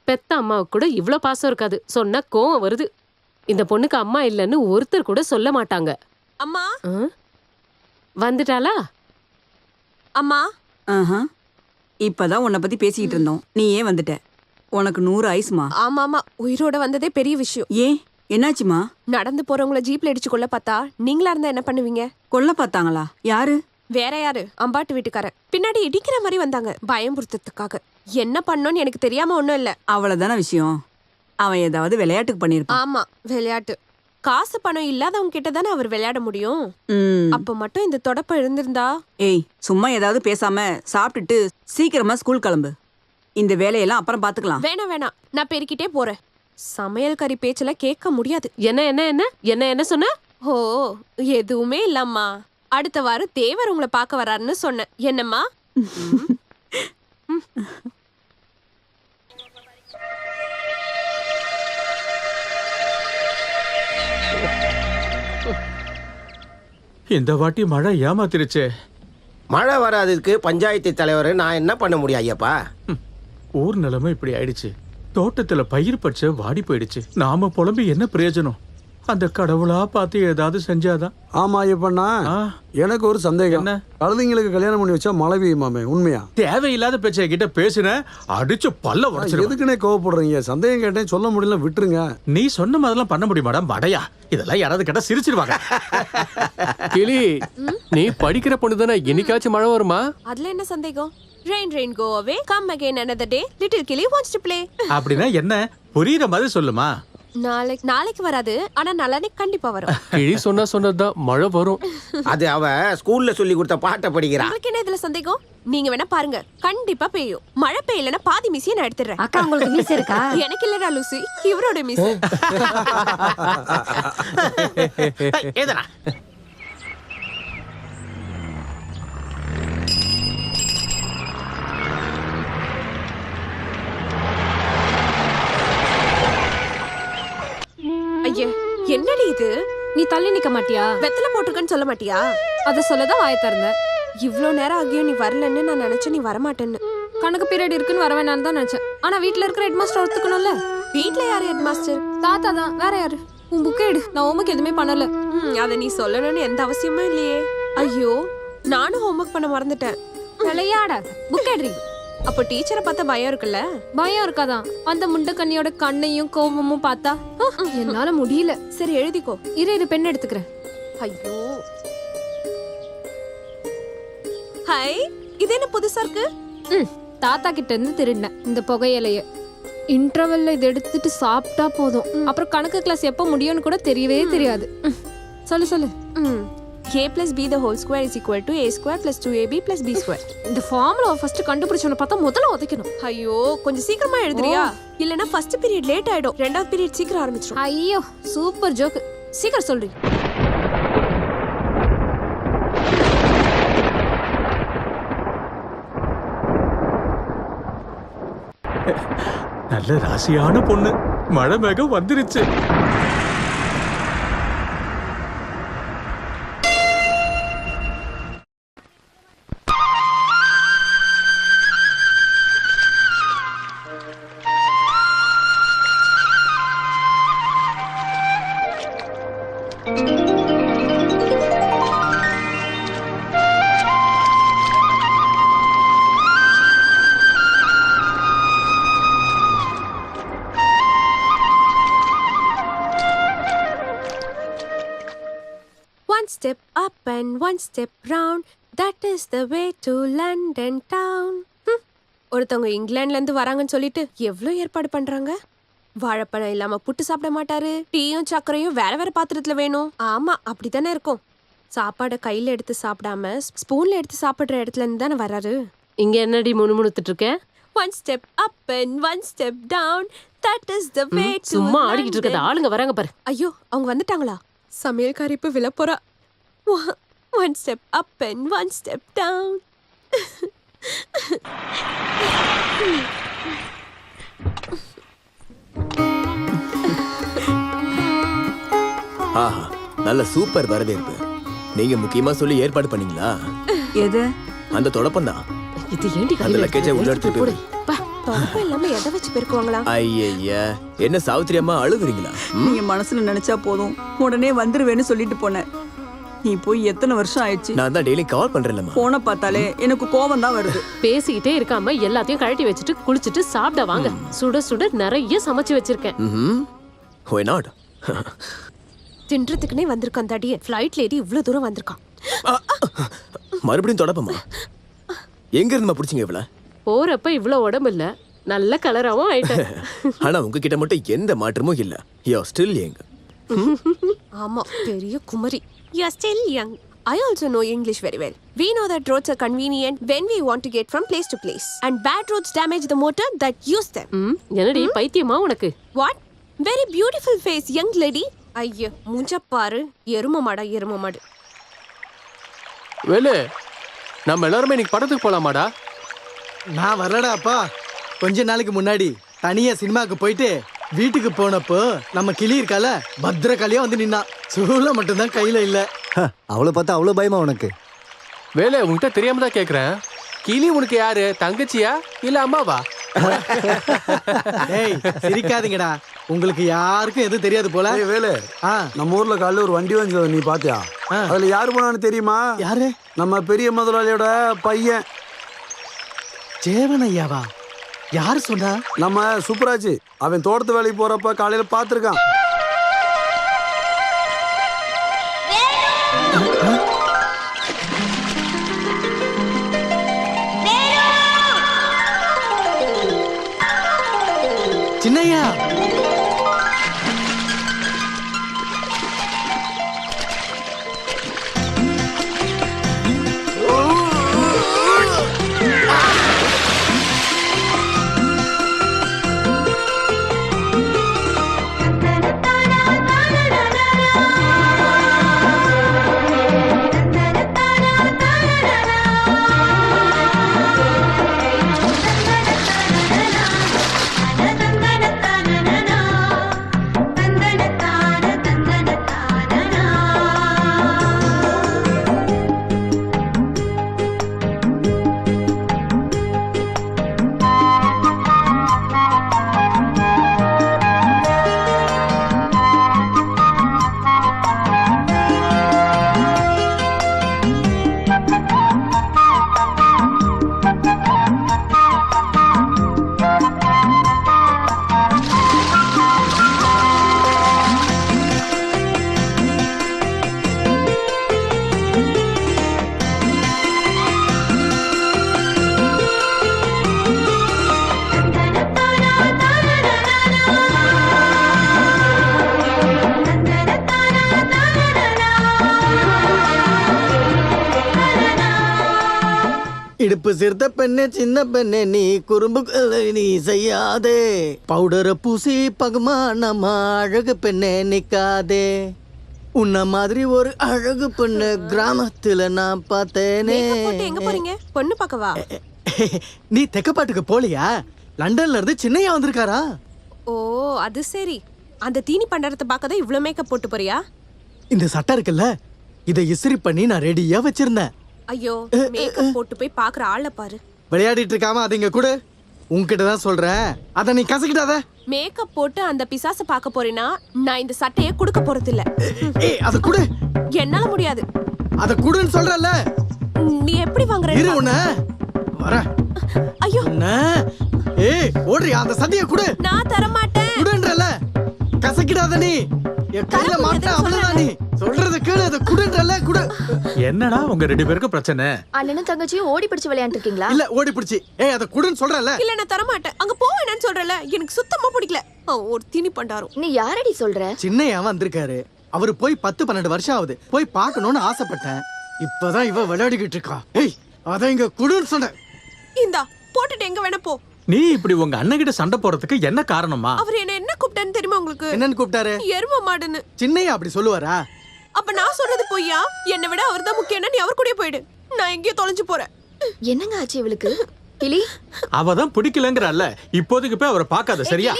பெத்த அம்மாவுக்கு கூட இவ்ளோ பாசம் இருக்காது. சொன்னா கோவம் வருது. இந்த பொண்ணுக்கு அம்மா இல்லைன்னு ஒருத்தர் கூட சொல்ல மாட்டாங்க. அம்மா வந்துட்டாளா? அம்மா. இப்பதான் உன்னை பத்தி பேசிக்கிட்டு இருந்தோம், நீ ஏன் வந்துட்ட? உனக்கு 100 ஐஸ்மா. ஆமா ஆமா, உயிரோட வந்ததே பெரிய விஷயம். ஏன், என்னாச்சுமா? நடந்து போறவங்கள ஜீப்ல அடிச்சு கொல்ல பார்த்தா நீங்களா இருந்தா என்ன பண்ணுவீங்க? கொல்ல பார்த்தாங்களா? யாரு? வேற யாரு? அம்பாட்டு வீட்டுக்காரன். பின்னாடி இடிக்கிற மாதிரி வந்தாங்க பயம்புறுத்ததுக்காக. என்ன பண்ணோன்னு எனக்கு தெரியாம ஒண்ணும் இல்ல. அவ்வளவுதான விஷயம். அவன் ஏதாவது விளையாட்டுக்கு பண்ணிருப்பான். ஆமா, விளையாட்டு. காசு பணம் இல்லாதவங்க கிட்ட தானே அவர் விளையாட முடியும். அப்ப மட்டும் இந்த தொடப்ப இருந்திருந்தா. ஏய், சும்மா ஏதாவது பேசாம சாப்பிட்டுட்டு சீக்கிரமா ஸ்கூல் கிளம்பு. இந்த வேலையெல்லாம் அப்புறம் பாத்துக்கலாம். வேணாம் வேணாம், நான் பெருக்கிட்டே போறேன். சமையல் கறி பேச்சுல கேட்க முடியாது. என்ன என்ன என்ன என்ன என்ன சொன்ன? ஓ, எதுவுமே இல்லம்மா. அடுத்த வாரம் தேவர் உங்களை பார்க்க வராருன்னு சொன்னேன். என்னம்மா? இந்த வாட்டி மழை ஏமாத்திருச்சே. மழை வராததுக்கு பஞ்சாயத்து தலைவர் நான் என்ன பண்ண முடியும் ஐயப்பா? ஊர் நிலைமை இப்படி ஆயிடுச்சு. தோட்டத்துல பயிர் பச்சை வாடி போயிடுச்சு. நாம புலம்பி என்ன பிரயோஜனம்? அந்த கடவுளா பார்த்து ஏதாவது செஞ்சாதான். ஆமா ஐயப்பண்ணா, எனக்கு ஒரு சந்தேகம். என்ன? கழுதைங்களுக்கு கல்யாணம் பண்ணி வச்சா மழை பெய்யுமாமே, உண்மையா? தேவையில்லாத பேச்சை கிட்ட பேசுன அடிச்சு பல்ல உடைச்சிரு. எதுக்குன்னே கோவப்படுறீங்க? சந்தேகம் கேட்டேன், சொல்ல முடியல, விட்டுருங்க. நீ சொன்ன மாதிரிலாம் பண்ண முடியுமாடா மடையா? இதெல்லாம் யாராவது கேட்டா சிரிச்சிருவாங்க. கிளி, நீ படிக்கிற பொண்ணு தானே, என்னைக்காச்சும் மழை வருமா? அதுல என்ன சந்தேகம்? Rain, rain, go away. Come again another day. Little Killy wants to play. அப்படினா என்ன? புரியுற மாதிரி சொல்லுமா. நாளைக்கு வராது, ஆனா நாளைக்கு கண்டிப்பா வரும். கிளி சொன்னதுதான் மழை வரும். அது அவ ஸ்கூல்ல சொல்லி கொடுத்த பாட்டை படிக்கிறா. உங்களுக்கு என்ன இதுல சந்தேகம்? நீங்க வேணா பாருங்க, கண்டிப்பா பெய்யும். மழை பெய்யலனா பாதி மீசியை நான் எடுத்துறேன். அக்கா, உங்களுக்கு மீசை இருக்கா? எனக்கு இல்லடா லூசி, இவரோட மீசை. ஏதனா ஐயே, என்னடி இது? நீ தள்ளி நிக்க மாட்டியா? வெத்தலை போட்டுருக்கன்னு சொல்ல மாட்டியா? அத சொல்லதான் வாய திறந்த. இவ்ளோ நேரம் ஆகியும் நீ வரலன்னு நான் நினைச்சேன் நீ வரமாட்டேன்னு. கணக்கு பீரியட் இருக்குன்னு வர வேணான்னு தான் நினைச்சேன். ஆனா வீட்ல இருக்கிற ஹெட் மாஸ்டர் ஒத்துக்கணும்ல. வீட்ல யாரு ஹெட் மாஸ்டர்? தாத்தா தான். வேற யாரு? உன் புக்கை எடு. நான் ஹோம்ஒர்க் எதுவுமே பண்ணல. அத நீ சொல்லணும்னு எந்த அவசியமும் இல்லையே. ஐயோ, நானும் ஹோம்ஒர்க் பண்ண மறந்துட்டேன். விளையாடாத. புக் எடுறி. அப்போ டீச்சரை பார்த்தா பயம் இருக்குல்ல? பயம் இருக்காதான்? அந்த முண்டை கண்ணியோட கண்ணையும் கோபமும் பார்த்தா என்னால முடியல. சரி எழுதிக்கோ. இரு பெண் எடுத்துக்கிறேன். ஐயோ, ஹை, இது என்ன புதுசா இருக்கு? தாத்தா கிட்ட இருந்து திருடினேன் இந்த புகையிலைய. இன்டர்வெல்ல இதை எடுத்துட்டு சாப்பிட்டா போதும். அப்புறம் கணக்கு கிளாஸ் எப்போ முடியும்னு கூட தெரியவே தெரியாது. சொல்லு. a plus b the whole square is equal to a square plus 2ab plus b square. இந்த ஃபார்முலா ஃபர்ஸ்ட் கண்டுபிடிச்சவன பார்த்தா முதல்ல உதைக்கணும். ஐயோ, கொஞ்சம் சீக்கிரமா எழுதுறியா? இல்லனா ஃபர்ஸ்ட் பீரியட் லேட் ஆயிடும். ரெண்டாவது பீரியட் சீக்கிரம் ஆரம்பிச்சிரும். ஐயோ, சூப்பர் ஜோக். சீக்கிரம் சொல்றீ. நல்ல ராசியான பொண்ணு. மழை மேகம் வந்துருச்சு. One step up and one step round, that is the way to London town. ஒருத்தவங்க இங்கிலாந்துல இருந்து வராங்கன்னு சொல்லிட்டு எவ்வளவு ஏற்பாடு பண்றாங்க. வாழைப்பழம் இல்லாம புட்டு சாப்பிட மாட்டாரு. டீயும் சர்க்கரையும் வேற வேற பாத்திரத்துல வேணும். ஆமா, அப்படித்தானே இருக்கும். சாப்பாடை கையில எடுத்து சாப்பிடாம ஸ்பூன்ல எடுத்து சாப்பிடுற இடத்துல இருந்து தானே வராரு. இங்க என்னடி முணுமுணுத்துட்டு இருக்க? One step up and one step down, that is the way to சும்மா ஆடிக்கிட்டு இருக்கத ஆளுங்க வராங்க பாரு. ஐயோ, அவங்க வந்துட்டாங்களா? சமையல்காரி இப்ப விழப்போறா. One step up and one step down. ஆஹா, நல்ல சூப்பர் வரவேற்பு. நீங்க முக்கியமா சொல்லி ஏற்பாடு பண்ணீங்களா? எது? அந்த தொடப்பம் தான். இது ஏண்டி அந்த லக்கேஜை உள்ள எடுத்துட்டு போய். தொடப்பம் இல்லாம எதை வச்சு பெருக்குவாங்களா? ஐயா, என்ன சாவித்திரி அம்மா அழுகுறீங்களா? நீங்க மனசுல நினைச்சா போதும், உடனே வந்துருவேன்னு சொல்லிட்டு போனேன். நீ போய் எத்தனை வருஷம் ஆயிடுச்சு? நான் தான் டெய்லி கால் பண்றேன்லம்மா. போனை பார்த்தாலே எனக்கு கோபம் தான் வருது. பேசிக்கிட்டே இருக்காம எல்லாத்தையும் கழட்டி வச்சுட்டு குளிச்சுட்டு சாப்பிட வாங்க. சுட சுட நிறைய சமைச்சு வச்சிருக்கேன். Why not? தின்றதுக்குனே வந்திருக்கான் தடிய. ஃப்ளைட்ல ஏறி இவ்வளவு தூரம் வந்திருக்கான். மறுபடியும் தொடப்பமா? எங்க இருந்துமா புடிச்சீங்க இவள? போறப்ப இவ்வளவு உடம்பு இல்ல, நல்ல கலராவும் ஆயிட்ட. ஆனா உங்ககிட்ட மட்டும் எந்த மாற்றமும் இல்ல. You are still young. ஆமா, பெரிய Kumari. You are still young. I also know English very well. We know that roads are convenient when we want to get from place to place. And bad roads damage the motor that use them. என்னடி பைத்தியமா உனக்கு? What? Very beautiful face, young lady. ஐயோ, மூஞ்ச பாரு. எரும மாடு. வேலு, நம்ம எல்லாருமே இன்னைக்கு படத்துக்கு போலாமாடா? நான் வரலடா அப்பா. கொஞ்ச நாளைக்கு முன்னாடி தனியா சினிமாக்கு போயிட்டு வீட்டுக்கு போனப்போ நம்ம கிளி இருக்கால, பத்திரகாளியா வந்து நின்னா. சூழ மட்டும்தான் கையில இல்ல. அவளை பார்த்தா அவ்வளவு பயமா உனக்கு? வேலு, உன்கிட்ட தெரியாம தான் கேக்குறேன். கிளி உனக்கு யாரு? தங்கச்சியா இல்ல அம்மாவா? ஏய், சிரிக்காதீங்கடா. உங்களுக்கு யாருக்கும் எதுவும் தெரியாது போல. வேலு, நம்ம ஊர்ல காலையில ஒரு வண்டி வந்தது நீ பாத்தியா? அதுல யாரு போனான்னு தெரியுமா? யாரு? நம்ம பெரிய முதலாளியோட பையன் ஜேவன் ஐயாவா? யாரு சொன்னா? நம்ம சூப்பராஜ். அவன் தோட்டத்து வேலைக்கு போறப்ப காலையில பாத்துருக்கான். சின்னையா, இடுப்பு சிறுத்த பெண்ணே சின்ன பெண்ணே நீ குறும்பு நீ செய்யாதே பவுடரை பூசி பகுமானமா அழகு பெண்ணே நிக்காதே உன்ன மாதிரி ஒரு அழகு பெண்ணு கிராமத்துல நான் பார்த்தேனே. எங்க போறீங்க? பொண்ணு பார்க்கவா? நீ தெக்கப்பாட்டுக்கு போலியா? லண்டன்ல இருந்து சின்னையா வந்திருக்காரா? ஓ அது சரி. அந்த தீனி பண்டரத்தை பார்க்கதான் இவ்ளோ மேக்கப் போட்டு போறியா? இந்த சட்டை இருக்குல்ல, இதை இஸ்திரி பண்ணி நான் ரெடியா வச்சிருந்தேன். ஐயோ, மேக்கப் போட்டு போய் பாக்குற ஆளை பாரு. விளையாடிட்டு இருக்காம அதை இங்க கூட உன்கிட்ட தான் சொல்றேன். அத நீ கசக்கிட்டாத. மேக்கப் போட்டு அந்த பிசாச பார்க்க போறேனா நான் இந்த சட்டையை கொடுக்க போறது இல்ல. ஏய் அத குடு. என்னால முடியாது. அத குடுன்னு சொல்றல. நீ எப்படி வாங்குற? இரு உன்ன வர. ஐயோ ஏய் ஓடுறியா? அந்த சட்டையை குடு. நான் தர மாட்டேன். குடுன்றல. கசக்கிடாத நீ. என் கையில மாட்ட அவ்வளவுதான். நீ சொல்றது கேளு. அத குடுன்றல குடு. என்னடா உங்க ரெண்டு பேருக்கு பிரச்சனை? அண்ணனும் தங்கச்சியும் ஓடி பிடிச்சு விளையாண்டு இருக்கீங்களா? இல்ல ஓடி பிடிச்சி. ஏய் அத குடுன்னு சொல்றல. இல்ல நான் தர மாட்டேன். அங்க போ வேணாம்னு சொல்றல. எனக்கு சுத்தமா பிடிக்கல. ஒரு தீனி பண்டாரம். நீ யாரடி சொல்ற? சின்னையா வந்திருக்காரு. அவரு போய் 10-12 வருஷம் ஆகுது. போய் பார்க்கணும்னு ஆசைப்பட்டேன். இப்பதான் இவ விளையாடிக்கிட்டு இருக்கா. ஏய் அத இங்க குடுன்னு சொன்ன. இந்தா போட்டுட்டு எங்க வேணா போ. நீ இப்படி உங்க அண்ணன் கிட்ட சண்டை போறதுக்கு என்ன காரணமா? அவர் என்ன கூப்பிட்டான்னு தெரியுமா உங்களுக்கு? என்னன்னு கூப்பிட்டாரு? எரும மாடுன்னு. சின்னையா அப்படி சொல்லுவாரா? அப்ப நான் சொல்றது பொய்யா? என்னை விட அவர்தான் முக்கியம். நீ அவர் கூடயே போயிடு. நான் எங்கேயோ தொலைஞ்சு போறேன். என்னங்க ஆச்சு இவளுக்கு? கிளி அவதான் பிடிக்கலங்கறல்ல. இப்போதைக்கு போய் அவரை பார்க்காத சரியா?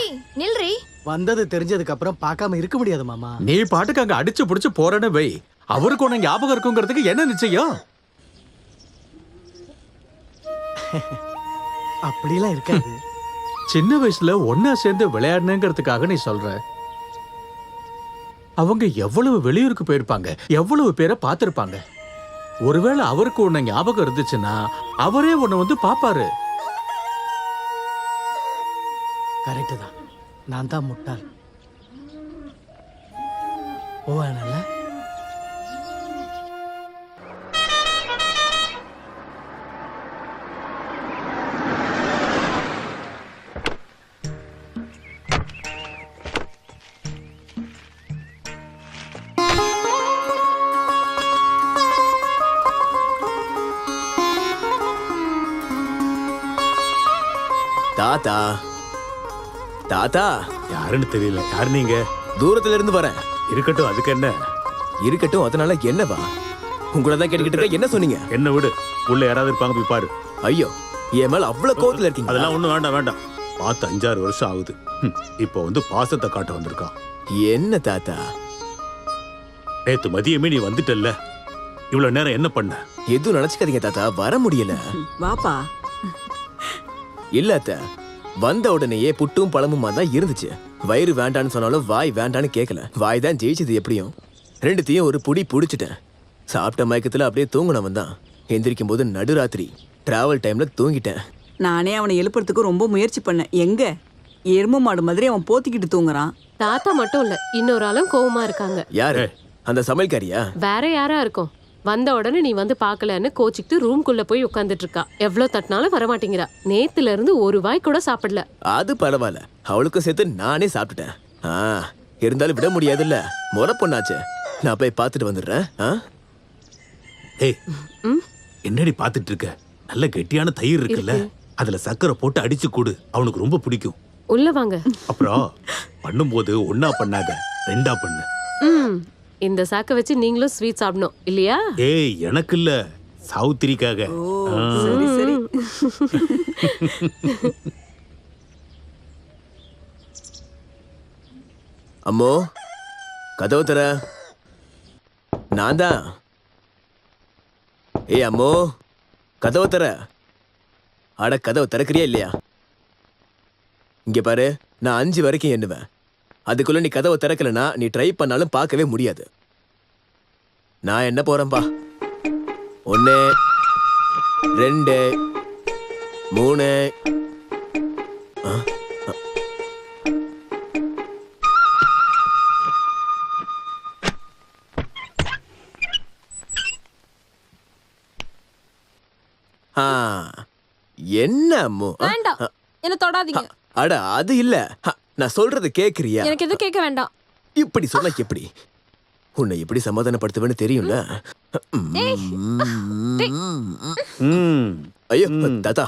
நில்றி. வந்தது தெரிஞ்சதுக்கு அப்புறம் பார்க்காம இருக்க முடியாது மாமா. நீ பாட்டுக்கு அங்க அடிச்சு புடிச்சு போறேன்னு வை. அவருக்கு உன ஞாபகம் இருக்குங்கிறதுக்கு என்ன நிச்சயம்? அப்படிலாம் இருக்காது. சின்ன வயசுல ஒன்னா சேர்ந்து விளையாடணுங்கிறதுக்காக நீ சொல்ற. அவங்க எவ்வளவு வெளியூருக்கு போயிருப்பாங்க, எவ்வளவு பேரை பார்த்திருப்பாங்க. ஒருவேளை அவருக்கு உன்னை ஞாபகம் இருந்துச்சுன்னா அவரே உன்னை வந்து பாப்பாரு. கரெக்ட் தான். நான் தான் முட்டாள். போவானல்ல. தாத்தா தாத்தா யாருன்னு தெரியல. யாரு நீங்க? தூரத்துல இருந்து வரேன். இருக்கட்டும், அதுக்கு என்ன? இருக்கட்டும், அதனால என்னவா? உங்களை தான் கேட்டுக்கிட்டு இருக்க. என்ன சொன்னீங்க? என்ன விடு, உள்ள யாராவது இருப்பாங்க, போய் பாரு. ஐயோ, என் மேல அவ்வளவு கோவத்துல இருக்கீங்க. அதெல்லாம் ஒண்ணும் வேண்டாம் வேண்டாம். பார்த்து 5-6 வருஷம் ஆகுது. இப்போ வந்து பாசத்தை காட்ட வந்திருக்கான். என்ன தாத்தா? நேத்து மதியமே நீ வந்துட்டல்ல, இவ்வளவு நேரம் என்ன பண்ண? எதுவும் நினைச்சுக்காதீங்க தாத்தா, வர முடியல. வாப்பா. இல்ல அத்த, வந்த உடனேயே புட்டும் பழமுமா தான் இருந்துச்சு. வயிறு வேண்டான்னு சொன்னாலும் வாய் வேண்டான்னு கேட்கல. வாய் தான் ஜெயிச்சது. எப்படியும் ரெண்டுத்தையும் ஒரு புடி புடிச்சிட்டேன். சாப்பிட்ட மயக்கத்துல அப்படியே தூங்கினவன் தான். எந்திரிக்கும் போது நடுராத்திரி டிராவல் டைம்ல தூங்கிட்டேன். நானே அவனை எழுப்புறதுக்கு ரொம்ப முயற்சி பண்ணேன். எங்க எரும மாடு மாதிரி அவன் போத்திக்கிட்டு தூங்குறான். தாத்தா மட்டும் இல்ல, இன்னொரு ஆளும் கோவமா இருக்காங்க. யாரு? அந்த சமையல்காரியா? வேற யாரா இருக்கும்? வந்த உடனே நீ வந்து பாக்கலன்னு கோச்சிக்கிட்டு ரூம்குள்ள போய் உட்காந்துட்டு இருக்கா. எவ்வளவு தட்டினாலும் வரமாட்டேங்கிறா. நேத்துல இருந்து ஒரு வாய் கூட சாப்பிடல. அது பரவாயில்ல, அவளுக்கும் சேர்த்து நானே சாப்பிட்டுட்டேன். இருந்தாலும் விட முடியாதுல்ல, முறை பொண்ணாச்சு. நான் போய் பார்த்துட்டு வந்துடுறேன். ஏய், என்னடி பார்த்துட்டு இருக்க? நல்ல கெட்டியான தயிர் இருக்குல்ல, அதுல சக்கரை போட்டு அடிச்சு கூடு. அவனுக்கு ரொம்ப பிடிக்கும். உள்ள வாங்க. அப்புறம் பண்ணும்போது ஒன்னா பண்ணாத, 2ஆ பண்ணு. இந்த சாக்க வச்சு நீங்களும் ஸ்வீட் சாப்பிடணும் இல்லையா? ஏய், எனக்கு இல்ல, சாவுத்திரிக்காக. சரி சரி. அம்மோ, கதவு தர. நான் தான். ஏய் அம்மோ, கதவு தர. அட, கதவு திறக்கிறியா இல்லையா? இங்க பாரு, நான் 5 வரைக்கும் எண்ணுவேன். அதுக்குள்ள நீ கதவை திறக்கலனா நீ ட்ரை பண்ணாலும் பார்க்கவே முடியாது. நான் என்ன போறேன்பா. 1 2 3. என்ன அம்மு? வேண்டாம், என்ன தொடாதீங்க. அட, அது இல்ல, நான் சொல்றது கேக்குறியா? எனக்கு எதுவும் கேட்க வேண்டாம். இப்படி சொன்னா எப்படி? உன்னை எப்படி சமாதானப்படுத்துவேன்னு தெரியும்ல. ஐயோ தாத்தா,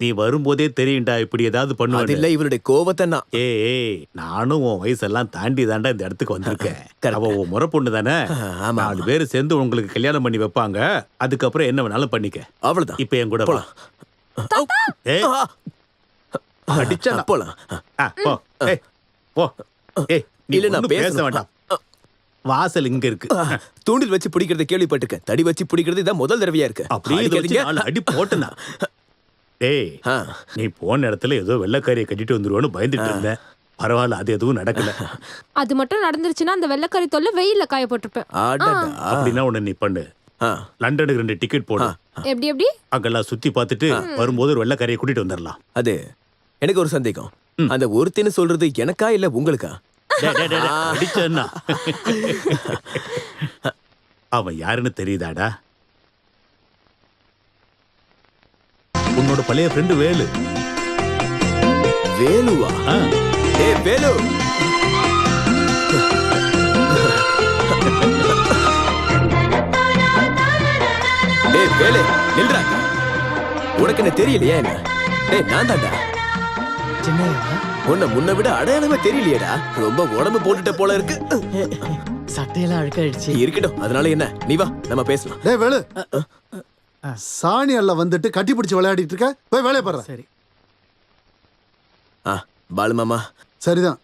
நீ வரும்போதே தெரியும்டா இப்படி ஏதாவது அது பண்ணுவாது. இல்ல இவருடைய கோவத்தை நான். ஏய் நானும் உன் வயசெல்லாம் தாண்டி தாண்டா இந்த இடத்துக்கு வந்திருக்கேன். அவ உன் முறை பொண்ணு தானே. 4 பேர் சேர்ந்து உங்களுக்கு கல்யாணம் பண்ணி வைப்பாங்க. அதுக்கப்புறம் என்ன வேணாலும் பண்ணிக்க. அவ்வளவுதான். இப்ப என் கூட வா. ஏய், அடிச்சா நான் போலாம். போ. ஏய், போ. ஏய், நீ இல்ல, நான் ஒண்ணும் பேச பேசணும். வேண்டாம். வாசல் இங்க இருக்கு. தூண்டில் வச்சு பிடிக்கிறத கேள்விப்பட்டிருக்கேன். தடி வச்சு பிடிக்கிறது இதான் முதல் தடவையா இருக்கு. அப்படியே இதை வச்சு 4 அடி போட்டுனா. டேய், நீ போன இடத்துல ஏதோ வெள்ளைக்காரியை கட்டிட்டு வந்துருவோன்னு பயந்துட்டு இருந்தேன். பரவாயில்ல, அது எதுவும் நடக்கல. அது மட்டும் நடந்துருச்சுன்னா அந்த வெள்ளைக்கறி தொல்லை வெயில்ல காய போட்டிருப்பேன். அப்படின்னா ஒண்ணு நீ பண்ணு. லண்டனுக்கு 2 டிக்கெட் போடு. எப்படி எப்படி? அங்கெல்லாம் சுத்தி பார்த்துட்டு வரும்போது ஒரு வெள்ளைக்காரியை கூட்டிட்டு வந்துடலாம். அது எனக்கு ஒரு சந்தேகம். அந்த ஒருத்தின்னு சொல்றது எனக்கா இல்ல உங்களுக்கா? அடிச்சா அவன் யாருன்னு தெரியுதாடா? உன்னோட பழைய ஃப்ரெண்டு வேலு. வேலுவா? ஏய் வேலு, டேய் வேலு நில்றா. உனக்கு என்ன தெரியலையா என்ன? டேய் நான் தான்டா. உன்னை முன்ன விட அடையாளமே தெரியலையேடா. ரொம்ப உடம்பு போட்டுட்ட போல இருக்கு. சட்டையெல்லாம் அழுக்காயிடுச்சு. இருக்கட்டும், அதனால என்ன, நீ வா நம்ம பேசலாம். டேய் வேலு, சாணி அல்ல வந்துட்டு கட்டி பிடிச்சு விளையாடிட்டு இருக்க. போய் வேலையை பாரு. சரி. பாலு மாமா. சரிதான்.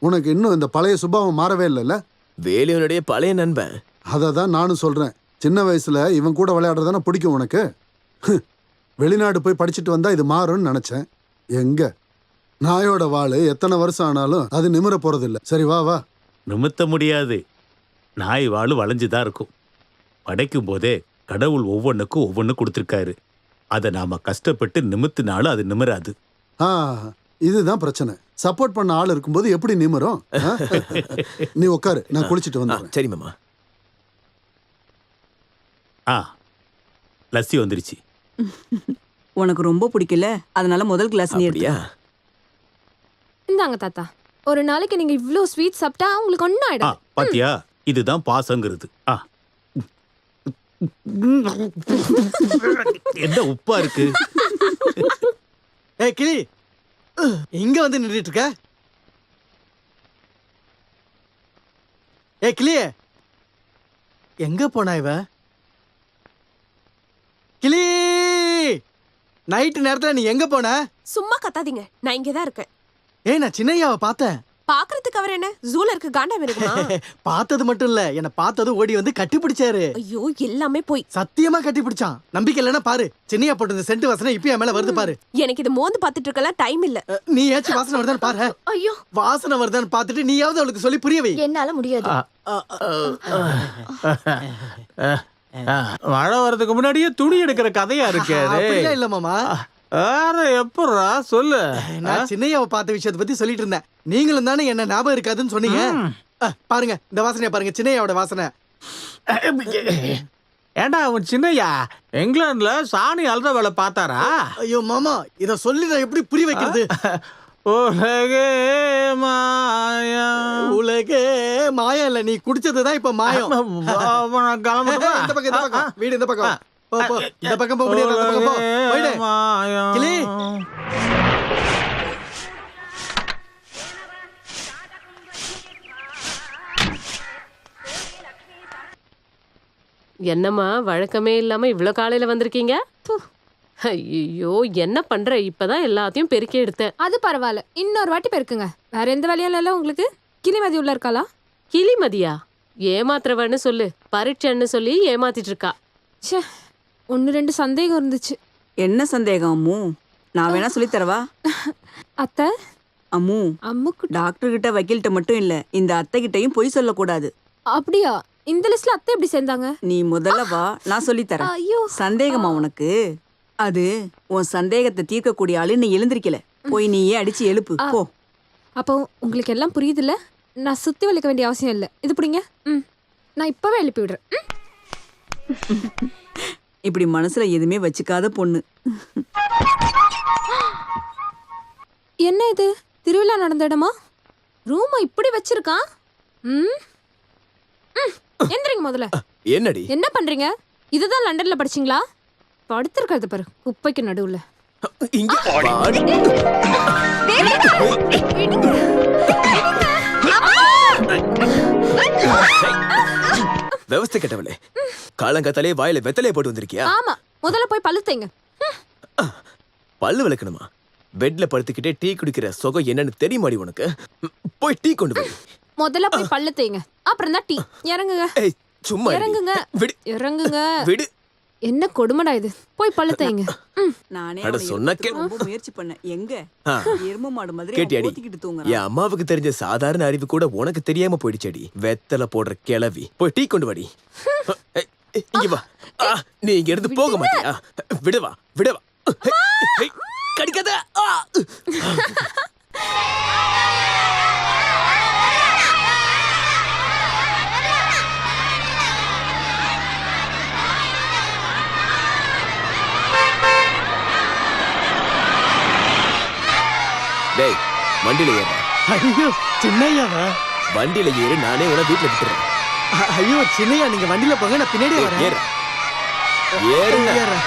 உனக்கு இன்னும் இந்த பழைய சுபாவம் மாறவே இல்லைல்ல? வேலுவனுடைய பழைய நண்பன். அதை தான் நானும் சொல்றேன். சின்ன வயசுல இவன் கூட விளையாடுறதானே பிடிக்கும் உனக்கு. வெளிநாடு போய் படிச்சுட்டு வந்தா இது மாறும்னு நினைச்சேன். எங்க நாயோட வாழு எத்தனை வருஷம் ஆனாலும் அது நிமிர போறது இல்ல. சரி வா வா. நிமித்த முடியாது. நாய் வாழு வளைஞ்சுதான் இருக்கும். படைக்கும் போதே கடவுள் ஒவ்வொன்றுக்கும் ஒவ்வொன்று கொடுத்துருக்காரு. அதை நாம கஷ்டப்பட்டு நிமித்தினாலும் அது நிமிராது. இதுதான் பிரச்சனை. சப்போர்ட் பண்ண ஆள் இருக்கும்போது எப்படி நிமிரும்? நீ உட்காரு, நான் குளிச்சுட்டு வந்துடுறேன். சரி மாமா. லஸ்ஸி வந்துருச்சு. உனக்கு ரொம்ப பிடிக்கல, அதனால முதல் கிளாஸ் நீ எடுத்தியா? இந்தாங்க தாத்தா. ஒரு நாளைக்கு நீங்க இவ்ளோ ஸ்வீட் சாப்பிட்டா உங்களுக்கு ஒன்னும் ஆயிடும். பாத்தியா, இதுதான் பாசங்கிறது. என்ன உப்பா இருக்கு? ஏய் கிளி, இங்க வந்து நின்றுட்டு இருக்க. ஏய் கிளி, எங்க போனா இவ? கிளி, நைட்டு நேரத்துல நீ எங்க போன? சும்மா கத்தாதீங்க, நான் இங்கதான் இருக்கேன். ஏய், நான் சின்னையாவை பார்த்தேன். பாக்குறதுக்கு அவர் என்ன ஜூல இருக்கு காண்டாம இருக்குமா? பார்த்தது மட்டும் இல்ல, என்ன பார்த்தது ஓடி வந்து கட்டி பிடிச்சாரு. ஐயோ, எல்லாமே போய். சத்தியமா கட்டி பிடிச்சான். நம்பிக்கை இல்லைன்னா பாரு, சின்னையா போட்டு சென்ட் வாசனை இப்ப என் மேல வருது பாரு. எனக்கு இது மோந்து பாத்துட்டு இருக்கலாம் டைம் இல்ல. நீ ஏச்சு வாசனை வருதான்னு பாரு. ஐயோ, வாசனை வருதான்னு பாத்துட்டு நீயாவது அவளுக்கு சொல்லி புரிய வை. என்னால முடியாது. மழை வர்றதுக்கு முன்னாடியே துணி எடுக்கிற கதையா இருக்கு. அப்படிலாம் இல்ல மாமா. எப்படா சொல்லு. நான் சின்னையாவை பார்த்த விஷயத்தை பத்தி சொல்லிட்டு இருந்தேன். நீங்களும் தானே என்ன ஞாபகம் இருக்காதுன்னு சொன்னீங்க. பாருங்க இந்த வாசனையா பாருங்க, சின்னையாவோட வாசனை. ஏண்டா அவன் சின்னையா இங்கிலாந்துல சாணி அல்ற வேலை பார்த்தாரா? ஐயோ மாமா, இத சொல்லி நான் எப்படி புரிய வைக்கிறது? உலகே மாயா. உலகே மாயா இல்ல, நீ குடிச்சதுதான் இப்ப மாயம். இந்த பக்கம், இந்த பக்கம் வீடு, இந்த பக்கம் போ போ. இந்த பக்கம் போக முடியாது, அந்த பக்கம் போ. போயிடு கிளி. என்னம்மா வழக்கமே இல்லாம இவ்ளோ காலையில வந்திருக்கீங்க? ஐயோ, என்ன பண்ற? இப்பதான் எல்லாத்தையும் பெருக்கி எடுத்தேன். அது பரவாயில்ல, இன்னொரு வாட்டி பெருக்குங்க. வேற எந்த வேலையும் இல்ல உங்களுக்கு? கிளிமதி உள்ள இருக்காளா? கிளிமதியா? ஏமாத்துறவன்னு சொல்லு, பரீட்சைன்னு சொல்லி ஏமாத்திட்டு இருக்கா. ச்சே, 1-2 சந்தேகம் இருந்துச்சு. என்ன சந்தேகம் அம்மு? நான் வேணா சொல்லித்தரவா? அத்தை, அம்மு, அம்முக்கு டாக்டர் கிட்ட வக்கீல்கிட்ட மட்டும் இல்ல, இந்த அத்தை கிட்டையும் பொய் சொல்லக்கூடாது. அப்படியா? இந்த லிஸ்ட்ல அத்தை எப்படி சேர்ந்தாங்க? நீ முதல்ல வா, நான் சொல்லித்தரேன். ஐயோ, சந்தேகமா உனக்கு? அது உன் சந்தேகத்தை தீர்க்கக்கூடிய ஆளு நீ எழுந்திருக்கல. போய் நீயே அடிச்சு எழுப்பு போ. அப்போ உங்களுக்கு எல்லாம் புரியுதுல்ல? நான் சுத்தி வலிக்க வேண்டிய அவசியம் இல்லை. இது பிடிங்க. நான் இப்பவே எழுப்பி விடுறேன். இப்படி மனசுல எதுவுமே வச்சுக்காத பொண்ணு. என்ன இது, திருவிழா நடந்த இடமா? ரூமை இப்படி வச்சிருக்கான். எந்திரிங்க முதல்ல. என்னடி என்ன பண்றீங்க? இதுதான் லண்டன்ல படிச்சீங்களா? படுத்திருக்கிறது பாரு குப்பைக்கு நடுவுல. இங்க வாடி. व्यवस्था केटवले காலங்கத்தாலே வாயில வெத்தலைய போட்டு வந்திருக்கியா? ஆமா, முதல்ல போய் பல்லு தேய்ங்க. பல்லு விளக்கணுமா? பெட்ல படுத்துக்கிட்டே டீ குடிக்கிற சுகம் என்னன்னு தெரியுமாடி உனக்கு? போய் டீ கொண்டு வா. முதல்ல போய் பல்லு தேய்ங்க, அப்புறம் தான் டீ. இறங்குங்க. ஏய் சும்மா இறங்குங்க. விடு. இறங்குங்க. விடு. என்ன கொடுமடா இது? போய் பல்லு தேய்ங்க. நானே அட சொன்னா ரொம்ப முயற்சி பண்ணேன். எங்க எரும மாடு மாதிரி கேட்டியாடி? ஓத்திக்கிட்டு தூங்குறான். என் அம்மாவுக்கு தெரிஞ்ச சாதாரண அறிவு கூட உனக்கு தெரியாம போயிடுச்சடி. வெத்தலை போடுற கிளவி. போய் டீ கொண்டு வாடி. இங்க வா. நீ இங்க இருந்து போக மாட்டியா? விடுவா விடுவா. கடிக்காத. டேய் வண்டியில ஏறு. ஐயோ சின்னையாவா? வண்டியில ஏறு, நானே உன வீட்டுல விட்டுறேன். ஐயோ சின்னையா, நீங்க வண்டியில போங்க, நான் பின்னாடியே வரேன். ஏறு. ஏறு.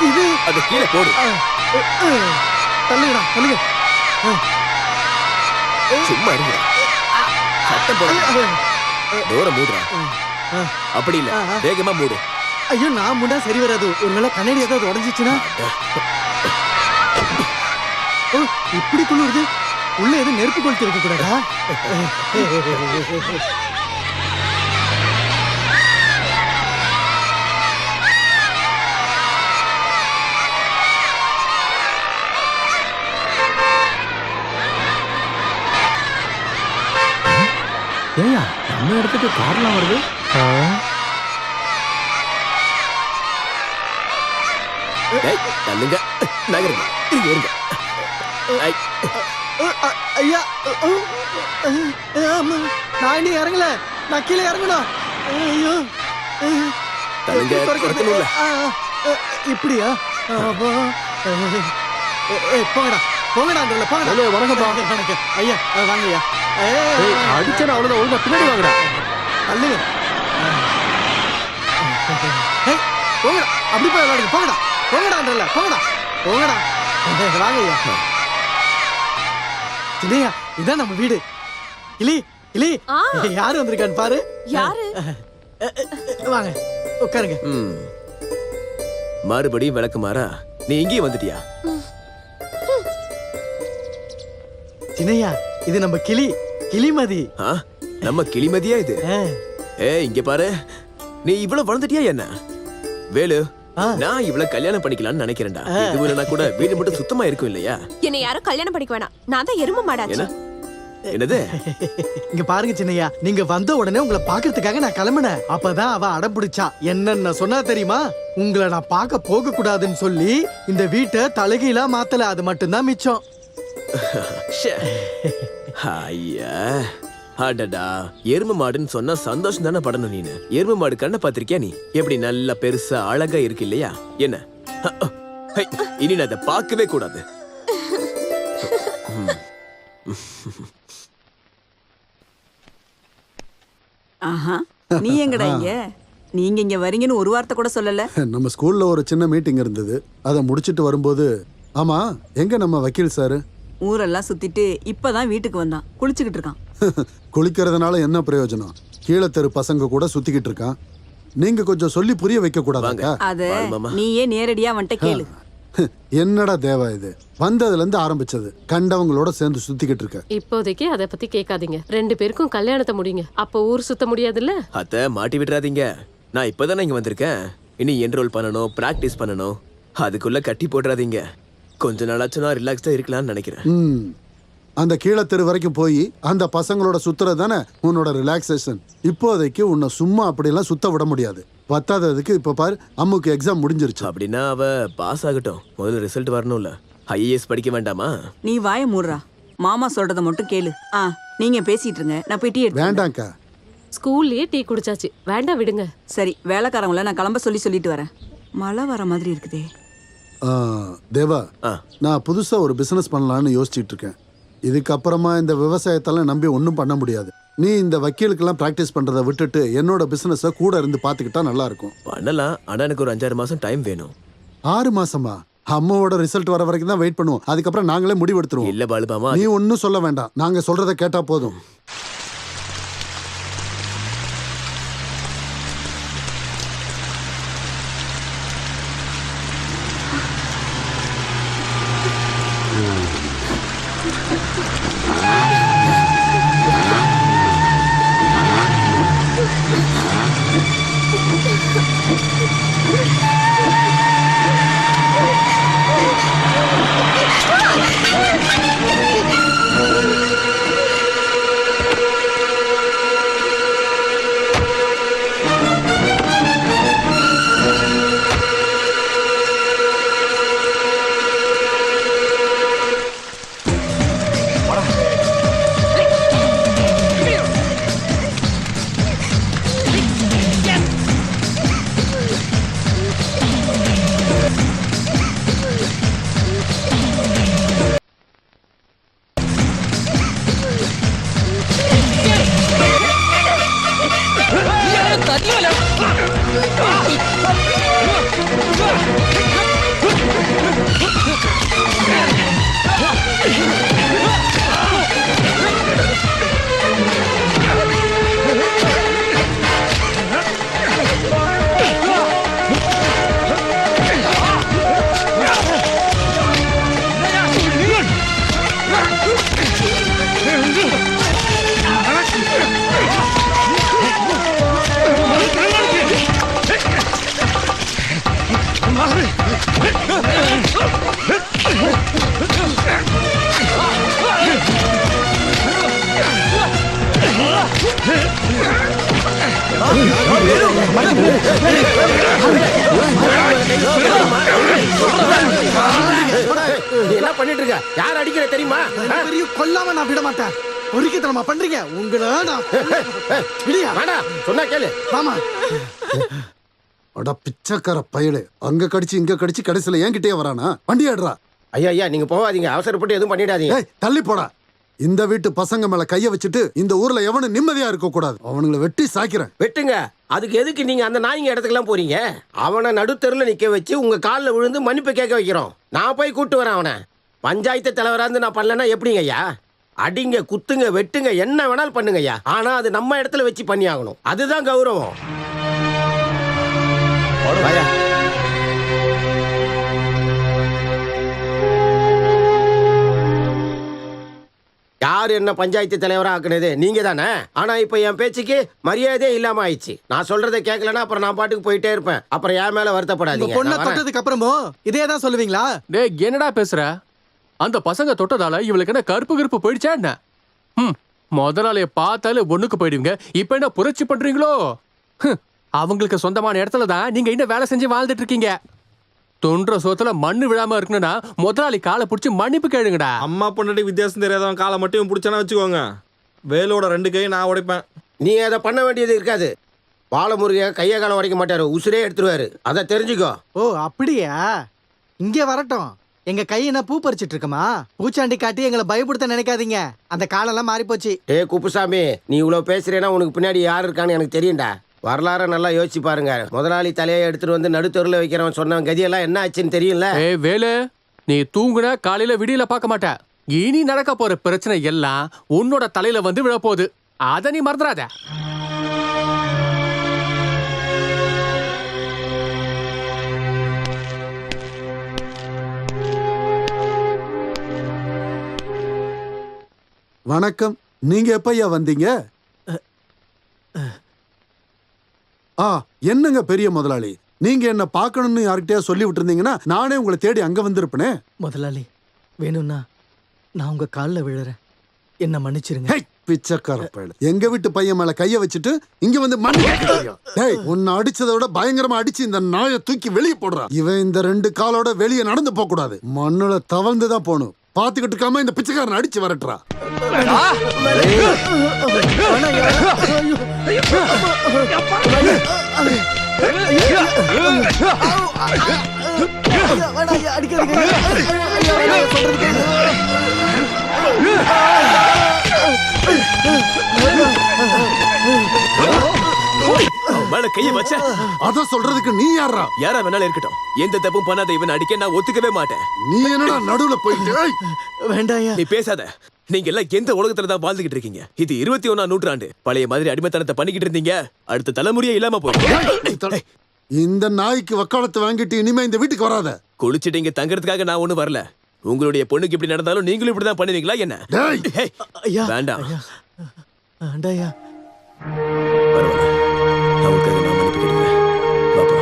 இது அது கீழே போடு. தள்ளுங்கடா தள்ளுங்க. சும்மா இருங்க. சத்தம் போட. டோரை மூடுறா. அப்படி இல்ல, வேகமா மூடு. ஐயோ நான் முன்னா சரி வராது. ஒருவேளை கண்ணாடி ஏதாவது உடஞ்சிச்சுன்னா? ஓ இப்படி குளிருது. உள்ள எதுவும் நெருப்பு கொளுத்தி இருக்க கூடாதா? ஏயா நம்ம இடத்துக்கு கார்லாம் வருது? தள்ளுங்க. நகருங்க. இருங்க. ஐயா நான் இன்னும் இறங்கல. நான் கீழே இறங்கணும். ஐயோ தள்ளுங்க. திறக்கணும்ல. இப்படியா? போங்கடா போங்கடா. போங்கடா. வணக்கம்ப்பா. வணக்கம் ஐயா. வாங்க ஐயா. அடிச்சா அவ்வளவுதான். ஒழுங்கா பின்னாடி வாங்கடா. அல்லுங்க. போங்கடா. அப்படி போய் விளையாடுங்க. போங்கடா போங்கடா. போங்கடா போங்கடா. வாங்க ஐயா. சின்னையா இதான் நம்ம வீடு. கிளி கிளி யாரு வந்திருக்கான்னு பாரு. யாரு? வாங்க உட்காருங்க. மறுபடியும் விளக்கு மாறா. நீ இங்கேயே வந்துட்டியா? சின்னையா இது நம்ம கிளி கிளிமதி. நம்ம கிளிமதியா இது? இங்க பாரு, நீ இவ்வளவு வளர்ந்துட்டியா என்ன? வேலு, நான் இவ்வளவு கல்யாணம் பண்ணிக்கலாம்னு நினைக்கிறேன்டா. இது இல்லைனா கூட வீடு மட்டும் சுத்தமா இருக்கும் இல்லையா? என்னை யாரும் கல்யாணம் பண்ணிக்க வேணாம். நான் தான் எரும மாடாச்சு. என்னது? இங்க பாருங்க சின்னையா, நீங்க வந்த உடனே உங்களை பாக்குறதுக்காக நான் கிளம்பினேன். அப்பதான் அவ அடம் பிடிச்சா. என்னன்னு சொன்னா தெரியுமா? உங்களை நான் பார்க்க போக கூடாதுன்னு சொல்லி இந்த வீட்டை தலைகீழா மாத்தல. அது மட்டும்தான் மிச்சம். ஐயா அடடா, எரும மாடுன்னு சொன்னா சந்தோஷம் தானே படணும் நீனு. எரும மாடு கண்ணை பாத்திருக்கியா நீ? எப்படி நல்லா பெருசா அழகா இருக்கு இல்லையா? என்ன இனி நான் அதை பார்க்கவே கூடாது. ஆஹா, நீ எங்கடா இங்க? நீங்க இங்க வரீங்கன்னு ஒரு வார்த்தை கூட சொல்லல. நம்ம ஸ்கூல்ல ஒரு சின்ன மீட்டிங் இருந்தது. அதை முடிச்சிட்டு வரும்போது, ஆமா எங்க நம்ம வக்கீல் சாரு? ஊரெல்லாம் சுத்திட்டு இப்பதான் வீட்டுக்கு வந்தான். குளிச்சுக்கிட்டு இருக்கான். குளிக்கிறதுனால என்ன பிரயோஜனம்? கீழே தெரு பசங்க கூட சுத்திக்கிட்டு இருக்கான். நீங்க கொஞ்சம் சொல்லி புரிய வைக்க கூடாதாங்க? அத நீயே நேரடியா வந்துட்ட கேளு. என்னடா தேவா இது? வந்ததுல இருந்து ஆரம்பிச்சது கண்டவங்களோட சேர்ந்து சுத்திக்கிட்டு இருக்க. இப்போதைக்கு அதை பத்தி கேட்காதீங்க. 2 பேருக்கும் கல்யாணத்தை முடிங்க. அப்ப ஊர் சுத்த முடியாதுல்ல. அத மாட்டி விட்டுறாதீங்க. நான் இப்பதானே இங்க வந்திருக்கேன். இனி என்ரோல் பண்ணணும், பிராக்டிஸ் பண்ணணும். அதுக்குள்ள கட்டி போட்டுறாதீங்க. கொஞ்ச நாளாச்சும் நான் ரிலாக்ஸ்டா இருக்கலாம்னு நினைக்கிறேன். அந்த கீழே தெரு வரைக்கும் போய் அந்த பசங்களோட சுத்துறது தானே உன்னோட ரிலாக்ஸேஷன். இப்போதைக்கு உன்னை சும்மா அப்படியெல்லாம் சுத்த விட முடியாது. பத்தாததுக்கு இப்ப பாரு, அம்முக்கு எக்ஸாம் முடிஞ்சிருச்சு. அப்படின்னா அவ பாஸ் ஆகட்டும். முதல்ல ரிசல்ட் வரணும்ல. ஐஏஎஸ் படிக்க வேண்டாமா? நீ வாய மூடுறா. மாமா சொல்றத மட்டும் கேளு. நீங்க பேசிட்டு இருங்க, நான் போய் டீ எடுத்து. வேண்டாம்க்கா. ஸ்கூல்லயே டீ குடிச்சாச்சு. வேண்டாம் விடுங்க. சரி, வேலைக்காரங்கள நான் கிளம்ப சொல்லிட்டு வரேன். மழை வர மாதிரி இருக்குதே. தேவா, நான் புதுசா ஒரு பிசினஸ் பண்ணலாம்னு யோசிச்சுட்டு இருக்கேன். இதுக்கப்புறமா இந்த விவசாயத்தெல்லாம் நம்பி ஒன்றும் பண்ண முடியாது. நீ இந்த வக்கீலுக்கெல்லாம் ப்ராக்டிஸ் பண்றதை விட்டுட்டு என்னோட பிசினஸை கூட இருந்து பார்த்துக்கிட்டா நல்லா இருக்கும். பண்ணலாம், ஆனா எனக்கு ஒரு 5-6 மாசம் டைம் வேணும். 6 மாசமா? அம்மாவோட ரிசல்ட் வர வரைக்கும் தான் வெயிட் பண்ணுவோம். அதுக்கப்புறம் நாங்களே முடிவெடுத்துருவோம். இல்ல பாலுமாமா, நீ ஒன்றும் சொல்ல வேண்டாம், நாங்க சொல்றதை கேட்டா போதும். என்ன பண்ணிட்டு இருக்க? யார் அடிக்கிற தெரியுமா? கொல்லாம நான் விட மாட்டேன். ஒருக்கித்தனமா பண்றீங்க உங்களை. சொன்னா கேளு. ஆமா. அட பிச்சைக்கார பயலே, அங்க கடிச்சு இங்க கடிச்சு கடைசியில என்கிட்டயே வரானா? வண்டி ஆடுறா. ஐயா ஐயா, நீங்க போகாதீங்க, அவசரப்பட்டு எதுவும் பண்ணிடாதீங்க. தள்ளி போடா. இந்த வீட்டு பசங்க மேல கைய வச்சுட்டு இந்த ஊர்ல எவனும் நிம்மதியா இருக்க கூடாது. அவனுங்களை வெட்டி சாக்கிறேன். வெட்டுங்க. அதுக்கு எதுக்கு நீங்க அந்த நாய்ங்க இடத்துக்குலாம் போறீங்க? அவனை நடுத்தெருல நிக்க வச்சு உங்க காலில் விழுந்து மன்னிப்பு கேட்க வைக்கிறோம். நான் போய் கூட்டு வரேன் அவனை. பஞ்சாயத்து தலைவராந்து நான் பண்ணலன்னா எப்படிங்க ஐயா? அடிங்க, குத்துங்க, வெட்டுங்க, என்ன வேணாலும் பண்ணுங்க ஐயா. ஆனா அது நம்ம இடத்துல வச்சு பண்ணி ஆகணும். அதுதான் கௌரவம். யார் என்ன பஞ்சாயத்து தலைவரா ஆக்குனது? நீங்க தானே. ஆனா இப்ப என் பேச்சுக்கு மரியாதையே இல்லாம ஆயிடுச்சு. நான் சொல்றதை கேட்கலன்னா அப்புறம் நான் பாட்டுக்கு போயிட்டே இருப்பேன். அப்புறம் என் மேல வருத்தப்படாதீங்க. பொண்ணை தொட்டதுக்கு அப்புறமும் இதே தான் சொல்லுவீங்களா? டேய், என்னடா பேசுற? அந்த பசங்க தொட்டதால இவளுக்கு என்ன கருப்பு போயிடுச்சா என்ன? முதலாளிய பார்த்தாலே ஒண்ணுக்கு போயிடுவீங்க. இப்ப என்ன புரட்சி பண்றீங்களோ? அவங்களுக்கு சொந்தமான இடத்துல தான் நீங்க இன்னும் வேலை செஞ்சு வாழ்ந்துட்டு இருக்கீங்க. தொன்ற சோத்துல மண்ணு விழாம இருக்கணும்னா முதலாளி காலை பிடிச்சி மன்னிப்பு கேளுங்கடா. அம்மா பொண்ணாடி வித்தியாசம் தெரியாதவன் காலை மட்டும் பிடிச்சானா வச்சுக்கோங்க, வேலோட 2 கையை நான் உடைப்பேன். நீ அதை பண்ண வேண்டியது இருக்காது. பாலமுருக கையை காலம் உடைக்க மாட்டாரு, உசுரே எடுத்துருவாரு. அதை தெரிஞ்சுக்கோ. ஓ அப்படியா? இங்கே வரட்டும். எங்க கையின பூ பறிச்சிட்டு இருக்கமா? பூச்சாண்டி காட்டி எங்களை பயப்படுத்த நினைக்காதீங்க. அந்த காலெல்லாம் மாறி போச்சு. குப்புசாமி, நீ இவ்வளவு பேசுறேன்னா உனக்கு பின்னாடி யாரு இருக்கான்னு எனக்கு தெரியும்டா. வரலாற நல்லா யோசிச்சு பாருங்க. முதலாளி தலையை எடுத்துட்டு வந்து நடுத்தொருல வைக்கிறவன் சொன்ன கதியெல்லாம் என்ன ஆச்சுன்னு தெரியும்ல. வேலு, நீ தூங்குன காலையில விடியல பார்க்க மாட்ட. இனி நடக்க போற பிரச்சனை எல்லாம் உன்னோட தலையில வந்து விழப்போகுது. அத நீ மறந்துடாத. வணக்கம். நீங்க எப்பையா வந்தீங்க? என்னங்க பெரிய முதலாளி, நீங்க என்ன பார்க்கணும்னு யார்கிட்டயா சொல்லி விட்டு இருந்தீங்கன்னா நானே உங்களை தேடி அங்க வந்திருப்பேனே. முதலாளி, வேணும்னா நான் உங்க காலில் விழுறேன், என்ன மன்னிச்சிருங்க. பிச்சைக்கார பயல, எங்க வீட்டு பையன் மேல கைய வச்சுட்டு இங்க வந்து மன்னிப்பு. உன்னை அடிச்சதை விட பயங்கரமா அடிச்சு இந்த நாயை தூக்கி வெளியே போடுறான். இவன் இந்த 2 காலோட வெளியே நடந்து போக கூடாது, மண்ணுல தவழ்ந்துதான் போகணும். பாத்துக்கிட்டு இருக்காம இந்த பிச்சைக்காரன் அடிச்சு வரட்டுறா. வேணாம் ஐயா, அடிக்காதீங்க ஐயா. ஐயா, வேணாம், சொல்றது கேளு. மேல கைய வச்ச அத சொல்றதுக்கு நீ யாரா? யாரா வேணாலும் இருக்கட்டும், எந்த தப்பும் பண்ணாத இவன் அடிக்க நான் ஒத்துக்கவே மாட்டேன். நீ என்னடா நடுவுல போயிட்டு ஏய்! வேண்டாம் ஐயா. நீ பேசாத. நீங்க எல்லாம் எந்த உலகத்துல தான் வாழ்ந்துகிட்டு இருக்கீங்க? இது 21ஆம் நூற்றாண்டு. பழைய மாதிரி அடிமைத்தனத்தை பண்ணிக்கிட்டு இருந்தீங்க, அடுத்த தலைமுறையே இல்லாம போயிடும். இந்த நாய்க்கு வக்காலத்து வாங்கிட்டு இனிமே இந்த வீட்டுக்கு வராத. குளிச்சுட்டு இங்க தங்கறதுக்காக நான் ஒண்ணும் வரல. உங்களுடைய பொண்ணுக்கு இப்படி நடந்தாலும் நீங்களும் இப்படிதான் பண்ணுவீங்களா என்ன? டேய்! ஏய், ஐயா வேண்டாம். வேண்டாம் ஐயா. பரவாயில்ல, அவனுக்காக நான் மன்னிப்பு கேட்டுக்கிறேன். பாப்பா.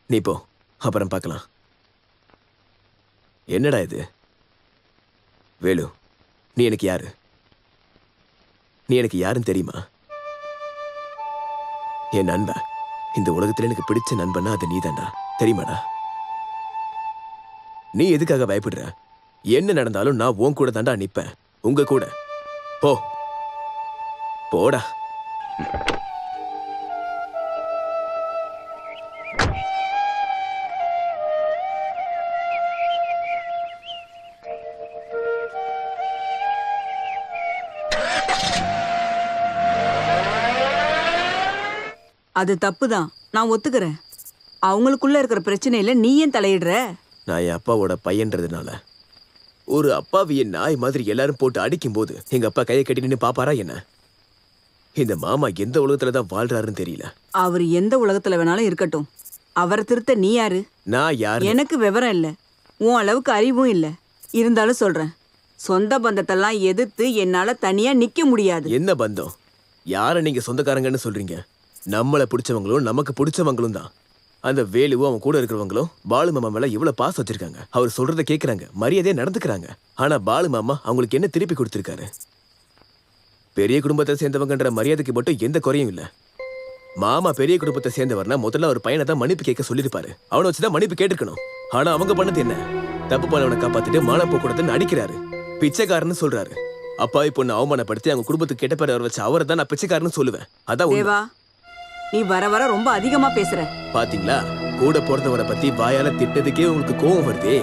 நீ போ, அப்புறம் பார்க்கலாம். என்னடா இது? வேலு, நீ எனக்கு யாரு? நீ எனக்கு யாருன்னு தெரியுமா? என் நண்பன். இந்த உலகத்துல எனக்கு பிடிச்ச நண்பனா அது நீதான்டா, தெரியுமாடா? நீ எதுக்காக பயப்படுற? என்ன நடந்தாலும் நான் உன் கூட தாண்டா நிப்பேன், உங்க கூட. போ போடா. அது தப்புதான், நான் ஒத்துக்கிறேன். அவங்களுக்குள்ள இருக்கிற பிரச்சனையில நீ ஏன் தலையிடுற? நான் என் அப்பாவோட பையன்றதுனால ஒரு அப்பாவிய நாய் மாதிரி எல்லாரும் போட்டு அடிக்கும் போது எங்க அப்பா கையை கட்டி நின்று பாப்பாரா என்ன? இந்த மாமா எந்த உலகத்துலதான் வாழ்றாருன்னு தெரியல. அவர் எந்த உலகத்துல வேணாலும் இருக்கட்டும், அவரை திருத்த நீ யாரு? நான் யாரு? எனக்கு விவரம் இல்ல, உன் அளவுக்கு அறிவும் இல்ல. இருந்தாலும் சொல்றேன், சொந்த பந்தத்தெல்லாம் எதிர்த்து என்னால தனியா நிக்க முடியாது. என்ன பந்தம்? யார நீங்க சொந்தக்காரங்கன்னு சொல்றீங்க? நம்மளை பிடிச்சவங்களும் நமக்கு பிடிச்சவங்களும் தான். அந்த வேலுவும் அவன் கூட இருக்கிறவங்களும் பாலு மாமா மேல இவ்வளவு பாசம் வச்சிருக்காங்க. அவர் சொல்றதை கேட்கறாங்க, மரியாதையா நடந்துக்கிறாங்க. ஆனா பாலு மாமா அவங்களுக்கு என்ன திருப்பி கொடுத்திருக்காரு? பெரிய குடும்பத்தை சேர்ந்தவங்கன்ற மரியாதைக்கு மட்டும் எந்த குறையும் இல்ல. மாமா பெரிய குடும்பத்தை சேர்ந்தவர்னா முதல்ல ஒரு பையனை தான் மன்னிப்பு கேட்க சொல்லிருப்பாரு. அவனை வச்சுதான் மன்னிப்பு கேட்டிருக்கணும். ஆனா அவங்க பண்ணது என்ன? தப்பு பண்ணவனை காப்பாத்திட்டு மானப்போ கூடத்துன்னு அடிக்கிறாரு, பிச்சைக்காரன்னு சொல்றாரு. அப்பாவி பொண்ணு அவமானப்படுத்தி அவங்க குடும்பத்துக்கு கெட்ட பேர் வர வச்ச அவரை தான் நான் பிச்சைக்காரன்னு சொல்லுவேன். அதான் உண்மை. தேவா, நீ வர வர ரொம்ப அதிகமா பேசுற. பாத்தீங்களா, கூட பிறந்தவரை பத்தி வாயால திட்டதுக்கே உங்களுக்கு கோவம் வருதே.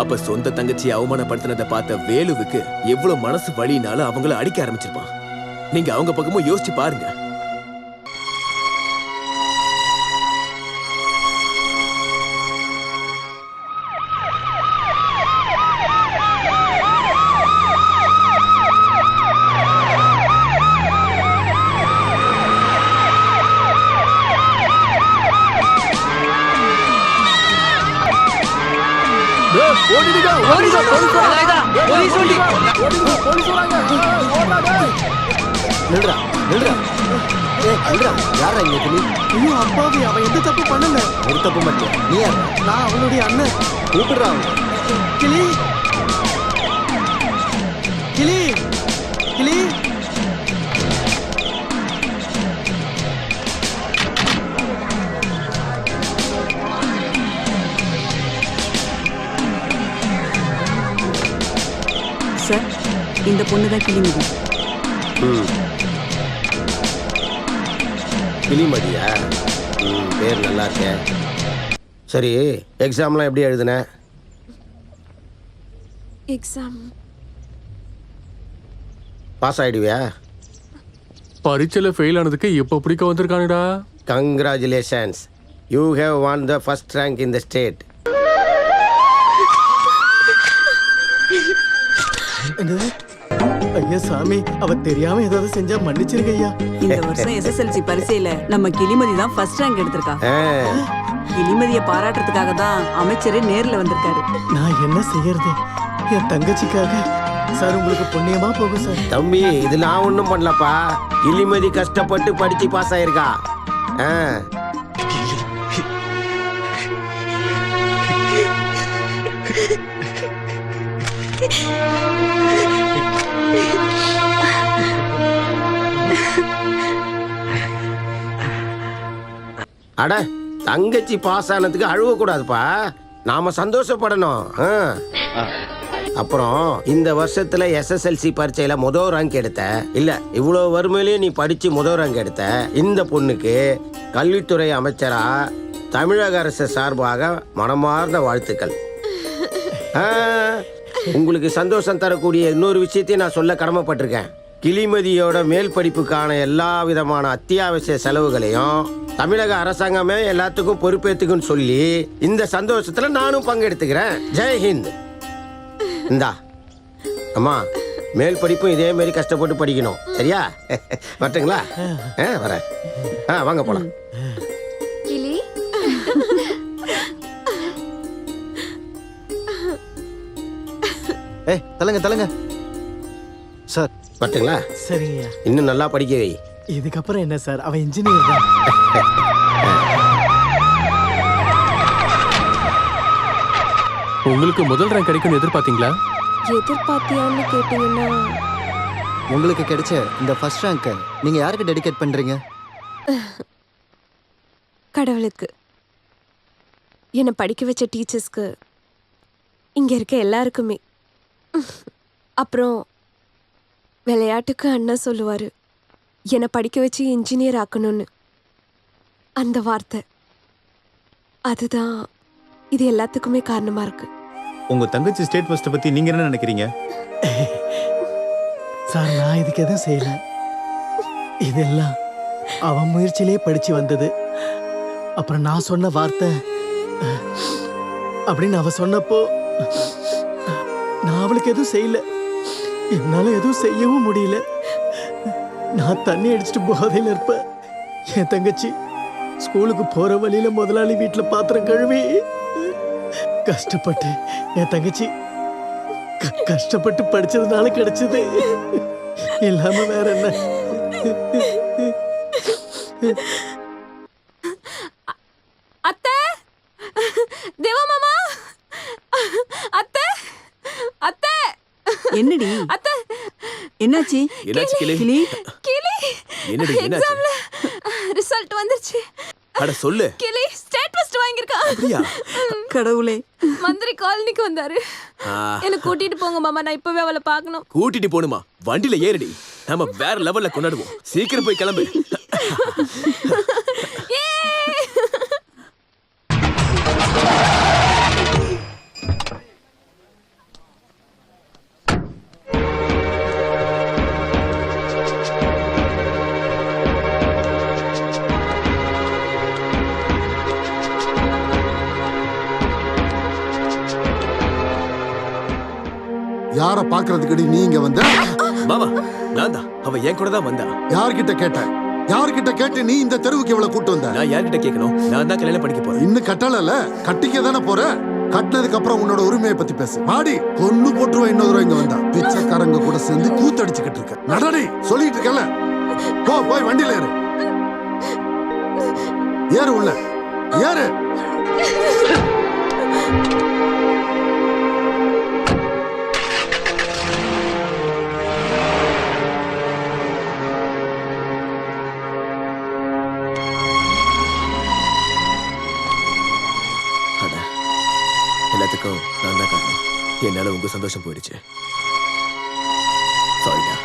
அப்ப சொந்த தங்கச்சியை அவமானப்படுத்தினதை பார்த்த வேலுவுக்கு எவ்வளவு மனசு வலினாலும் அவங்கள அடிக்க ஆரம்பிச்சிருப்பான். நீங்க அவங்க பக்கமும் யோசிச்சு பாருங்க. நில்றா நில்றா. நில்றா. யாரா இங்க கிளி? ஐயோ அப்பாவி, அவன் எந்த தப்பு பண்ணல. ஒரு தப்பு மட்டும். நீ யார்? நான் அவனுடைய அண்ணன். கூப்பிடுறா அவனை. கிளி கிளி கிளி. சார், இந்த பொண்ணுதான் கிளிமதி. கிளிமதியா? பேர் நல்லா இருக்கே. சரி, எக்ஸாம்லாம் எப்படி எழுதுன? எக்ஸாம் பாஸ் ஆயிடுவியா? பரீட்சையில ஃபெயில் ஆனதுக்கு இப்ப பிடிக்க வந்திருக்கானுடா. Congratulations, you have won the first rank in the state. ஐயா சாமி, அவ தெரியாம ஏதாவது செஞ்சா மன்னிச்சிருங்க ஐயா. இந்த வருஷம் SSLC பரீட்சையில நம்ம கிளிமதி தான் ஃபர்ஸ்ட் ரேங்க் எடுத்திருக்கா. கிளிமதியை பாராட்டுறதுக்காக தான் அமைச்சரே நேர்ல வந்திருக்காரு. நான் என்ன செய்யறது? என் தங்கச்சிக்காக சார் உங்களுக்கு புண்ணியமா போகும் சார். தம்பி இது நான் ஒன்றும் பண்ணலப்பா. கிளிமதி கஷ்டப்பட்டு படிச்சு பாஸ் ஆயிருக்கா. அட தங்கச்சி பாஸ் ஆனதுக்கு அழுவ கூடாதுப்பா, நாம சந்தோஷப்படணும். அப்புறம் இந்த வருஷத்துல SSLC பரீட்சையில முதல் ரேங்க் எடுத்த இல்ல, இவ்வளவு வறுமையிலேயே நீ படிச்சு முதல் ரேங்க் எடுத்த இந்த பொண்ணுக்கு கல்வித்துறை அமைச்சரா தமிழக அரசு சார்பாக மனமார்ந்த வாழ்த்துக்கள். உங்களுக்கு சந்தோஷம் தரக்கூடிய இன்னொரு விஷயத்தையும் நான் சொல்ல கடமைப்பட்டிருக்கேன். கிளிமதியோட மேல் படிப்புக்கான எல்லா விதமான அத்தியாவசிய செலவுகளையும் தமிழக அரசாங்கமே எல்லாத்துக்கும் பொறுப்பேற்றுக்குன்னு சொல்லி இந்த சந்தோஷத்துல நானும் பங்கெடுத்துக்கிறேன். ஜெய்ஹிந்த். இந்தா அம்மா, மேல் படிப்பும் இதே மாதிரி கஷ்டப்பட்டு படிக்கணும், சரியா? வரட்டுங்களா? வரேன். வாங்க போலாம். கிளி தலங்க தலங்க சார். வரட்டுங்களா? சரிங்க. இன்னும் நல்லா படிக்க வை. இதுக்கப்புறம் என்ன சார், அவன் இன்ஜினியர் தான். உங்களுக்கு முதல் ரேங்க் கிடைக்கும்னு எதிர்பார்த்தீங்களா? எதிர்பார்த்தியான்னு கேட்டீங்கன்னா உங்களுக்கு கிடைச்ச இந்த ஃபர்ஸ்ட் ரேங்க் நீங்க யாருக்கு டெடிகேட் பண்றீங்க? கடவுளுக்கு, என்னை படிக்க வச்ச டீச்சர்ஸ்க்கு, இங்க இருக்க எல்லாருக்குமே. அப்புறம் விளையாட்டுக்கு அண்ணா சொல்லுவாரு, என்னை படிக்க வச்சு இன்ஜினியர் ஆக்கணும்னு. அந்த வார்த்தை அதுதான் இது எல்லாத்துக்குமே காரணமா இருக்கு. உங்க தங்கச்சி ஸ்டேட் ஃபர்ஸ்ட் பத்தி நீங்க என்ன நினைக்கிறீங்க? சார் நான் இதுக்கு எதுவும் செய்யல. இதெல்லாம் அவன் முயற்சியிலே படிச்சு வந்தது. அப்புறம் நான் சொன்ன வார்த்தை அப்படின்னு அவ சொன்னப்போ நான் அவளுக்கு எதுவும் செய்யல. என்னால எதுவும் செய்யவும் முடியல. நான் தண்ணி அடிச்சுட்டு போதையில இருப்பேன். என் தங்கச்சி ஸ்கூலுக்கு போற வழியில முதலாளி வீட்டுல பாத்திரம் கழுவி கஷ்டப்பட்டு என் தங்கச்சி கஷ்டப்பட்டு படிச்சதுனால கிடைச்சது. இல்லாம வேற என்ன? அத்தை, தேவா மாமா, அத்தை, அத்தை. என்னடி அத்தை, என்னாச்சு? என்னாச்சு கிளி? கிளி கிளி, என்னடி என்னாச்சு? எக்ஸாம்ல ரிசல்ட் வந்துருச்சு. அட சொல்லு. கிளி ஸ்டேட் ஃபர்ஸ்ட் வாங்கியிருக்கா. அப்படியா? கடவுளே. மந்திரி காலனிக்கு வந்தாரு. என்ன கூட்டிட்டு போங்க மாமா, நான் இப்பவே அவளை பார்க்கணும். கூட்டிட்டு போணுமா? வண்டியில ஏறிடி, நாம வேற லெவல்ல கொண்டாடுவோம். சீக்கிரம் போய் கிளம்பு. யார பாக்குறதுக்கு நீ இங்க வந்த? மாமா நான் தான். அவ என் கூட தான் வந்தா. யார்கிட்ட கேட்ட? யார்கிட்ட கேட்டு நீ இந்த தெருவுக்கு இவளை கூட்டு வந்த? நான் யார்கிட்ட கேட்கணும்? நான் தான் கல்யாணம் பண்ணிக்க போறேன். இன்னும் கட்டல, கட்டிக்க தானே போற. கட்டினதுக்கு அப்புறம் உன்னோட உரிமையை பத்தி பேசு. மாடி கொன்னு போட்டுருவா. இன்னொரு தடவை இங்க வந்தா பிச்சைக்காரங்க கூட சேர்ந்து கூத்தடிச்சுக்கிட்டு இருக்க. நடடி சொல்லிட்டு இருக்கல. போய் வண்டியில ஏறு. ஏறு உள்ள ஏறு. எல்லாத்துக்கும் நான் தான் காரணம். என்னால உங்க சந்தோஷம் போயிடுச்சு. சாரிடா.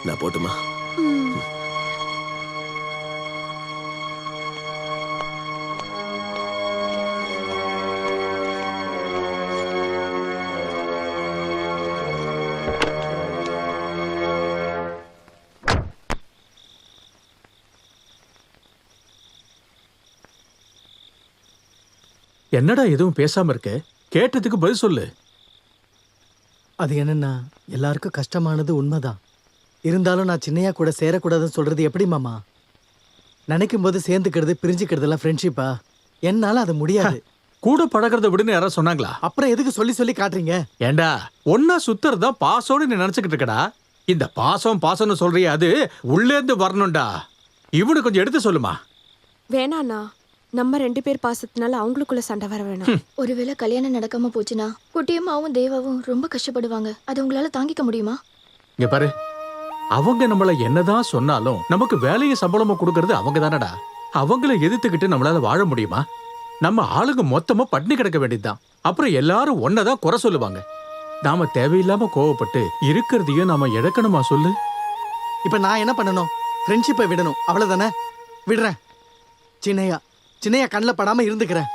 நான் போட்டுமா? என்னடா எதுவும் பேசாம இருக்க? கேட்டதுக்கு பதில் சொல்லு. அது என்னன்னா, எல்லாருக்கும் கஷ்டமானது உண்மைதான். இருந்தாலும் நான் சின்னையா கூட சேரக்கூடாதுன்னு சொல்றது எப்படி மாமா? நினைக்கும் போது சேர்ந்துக்கிறது பிரிஞ்சுக்கிறதுலாம் ஃப்ரெண்ட்ஷிப்பா? என்னால அது முடியாது. கூட பழகிறத விடுன்னு யாராவது சொன்னாங்களா? அப்புறம் எதுக்கு சொல்லி சொல்லி காட்டுறீங்க? ஏண்டா ஒன்னா சுத்துறதா பாசோடு நீ நினைச்சுக்கிட்டு இருக்கடா. இந்த பாசம் பாசம்னு சொல்றிய அது உள்ளேந்து வரணும்டா. இவனு கொஞ்சம் எடுத்து சொல்லுமா. வேணாண்ணா, நம்ம 2 பேர் பாசத்தினால அவங்களுக்குள்ள சண்டை வர வேணாம். ஒருவேளை கல்யாணம் நடக்காம போச்சுன்னா குட்டியம்மாவும் தேவாவும் ரொம்ப கஷ்டப்படுவாங்க. அதை உங்களால தாங்கிக்க முடியுமா? இங்க பாரு, அவங்க நம்மள என்னதான் சொன்னாலும் நமக்கு வேலையை சம்பளமா கொடுக்கறது அவங்க தானடா. அவங்கள எதிர்த்துக்கிட்டு நம்மளால வாழ முடியுமா? நம்ம ஆளுங்க மொத்தமா பட்டினி கிடக்க வேண்டியதுதான். அப்புறம் எல்லாரும் ஒன்னதான் குறை சொல்லுவாங்க. நாம தேவையில்லாம கோவப்பட்டு இருக்கிறதையும் நாம இழக்கணுமா சொல்லு? இப்ப நான் என்ன பண்ணணும்? ஃப்ரெண்ட்ஷிப்பை விடணும், அவ்வளவுதானே? விடுறேன். சின்னையா கண்ணில் படாம இருந்துக்கிறேன்.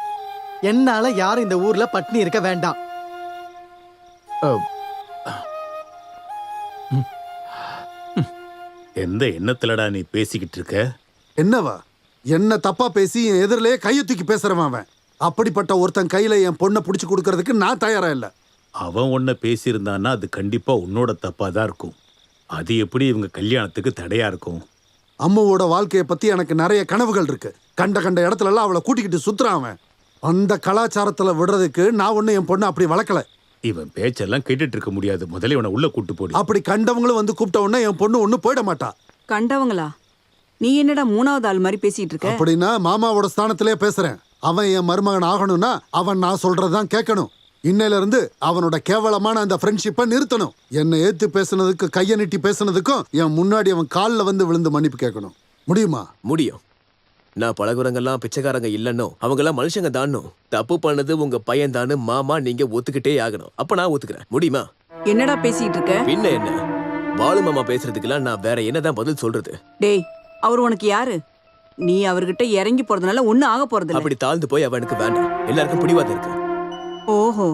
என்னால யாரும் இந்த ஊர்ல பட்டினி இருக்க வேண்டாம். எந்த எண்ணத்துலடா நீ பேசிக்கிட்டு இருக்க? என்னவா? என்ன தப்பா பேசி என் எதிரிலே கையை தூக்கி பேசுறவன் அவன். அப்படிப்பட்ட ஒருத்தன் கையில என் பொண்ணை பிடிச்சி கொடுக்கறதுக்கு நான் தயாரா இல்ல. அவன் ஒன்ன பேசியிருந்தான்னா அது கண்டிப்பா உன்னோட தப்பா தான் இருக்கும். அது எப்படி இவங்க கல்யாணத்துக்கு தடையா இருக்கும்? அம்மாவோட வாழ்க்கையை பத்தி எனக்கு நிறைய கனவுகள் இருக்கு. கண்ட இடத்துல எல்லாம் அவளை கூட்டிக்கிட்டு சுத்துறான் அவன். அந்த கலாச்சாரத்துல விடுறதுக்கு நான் ஒண்ணு என் பொண்ணை அப்படி வளர்க்கல. இவன் பேச்செல்லாம் கேட்டுட்டு இருக்க முடியாது. முதல்ல இவனை உள்ள கூட்டு போடு. அப்படி கண்டவங்களும் வந்து கூப்பிட்ட உடனே என் பொண்ணு ஒண்ணு போயிட மாட்டா. கண்டவங்களா? நீ என்னடா மூணாவது ஆள் மாதிரி பேசிட்டு இருக்க? அப்படின்னா மாமாவோட ஸ்தானத்திலே பேசுறேன். அவன் என் மருமகன் ஆகணும்னா அவன் நான் சொல்றதுதான் கேட்கணும். இன்னையில இருந்து அவனோட கேவலமான அந்த ஃப்ரெண்ட்ஷிப்பை நிறுத்தணும். என்னை ஏத்து பேசுனதுக்கு, கையை நீட்டி பேசுனதுக்கும் என் முன்னாடி அவன் காலில் வந்து விழுந்து மன்னிப்பு கேட்கணும். முடியுமா? முடியும். நான் பழகுறவங்கெல்லாம் பிச்சைக்காரங்க இல்லைன்னோ, அவங்கெல்லாம் மனுஷங்க தானோ, தப்பு பண்ணது உங்க பையன் தானு மாமா நீங்க ஒத்துக்கிட்டே ஆகணும். அப்ப நான் ஒத்துக்கிறேன். முடியுமா? என்னடா பேசிட்டு இருக்க? பின்ன என்ன, பாலு மாமா பேசுறதுக்கெல்லாம் நான் வேற என்னதான் பதில் சொல்றது? டேய், அவர் உனக்கு யாரு? நீ அவர்கிட்ட இறங்கி போறதுனால ஒன்னும் ஆக போறது. அப்படி தாழ்ந்து போய் அவனுக்கு வேண்டாம். எல்லாருக்கும் பிடிவாதம் இருக்கு. ஓஹோ,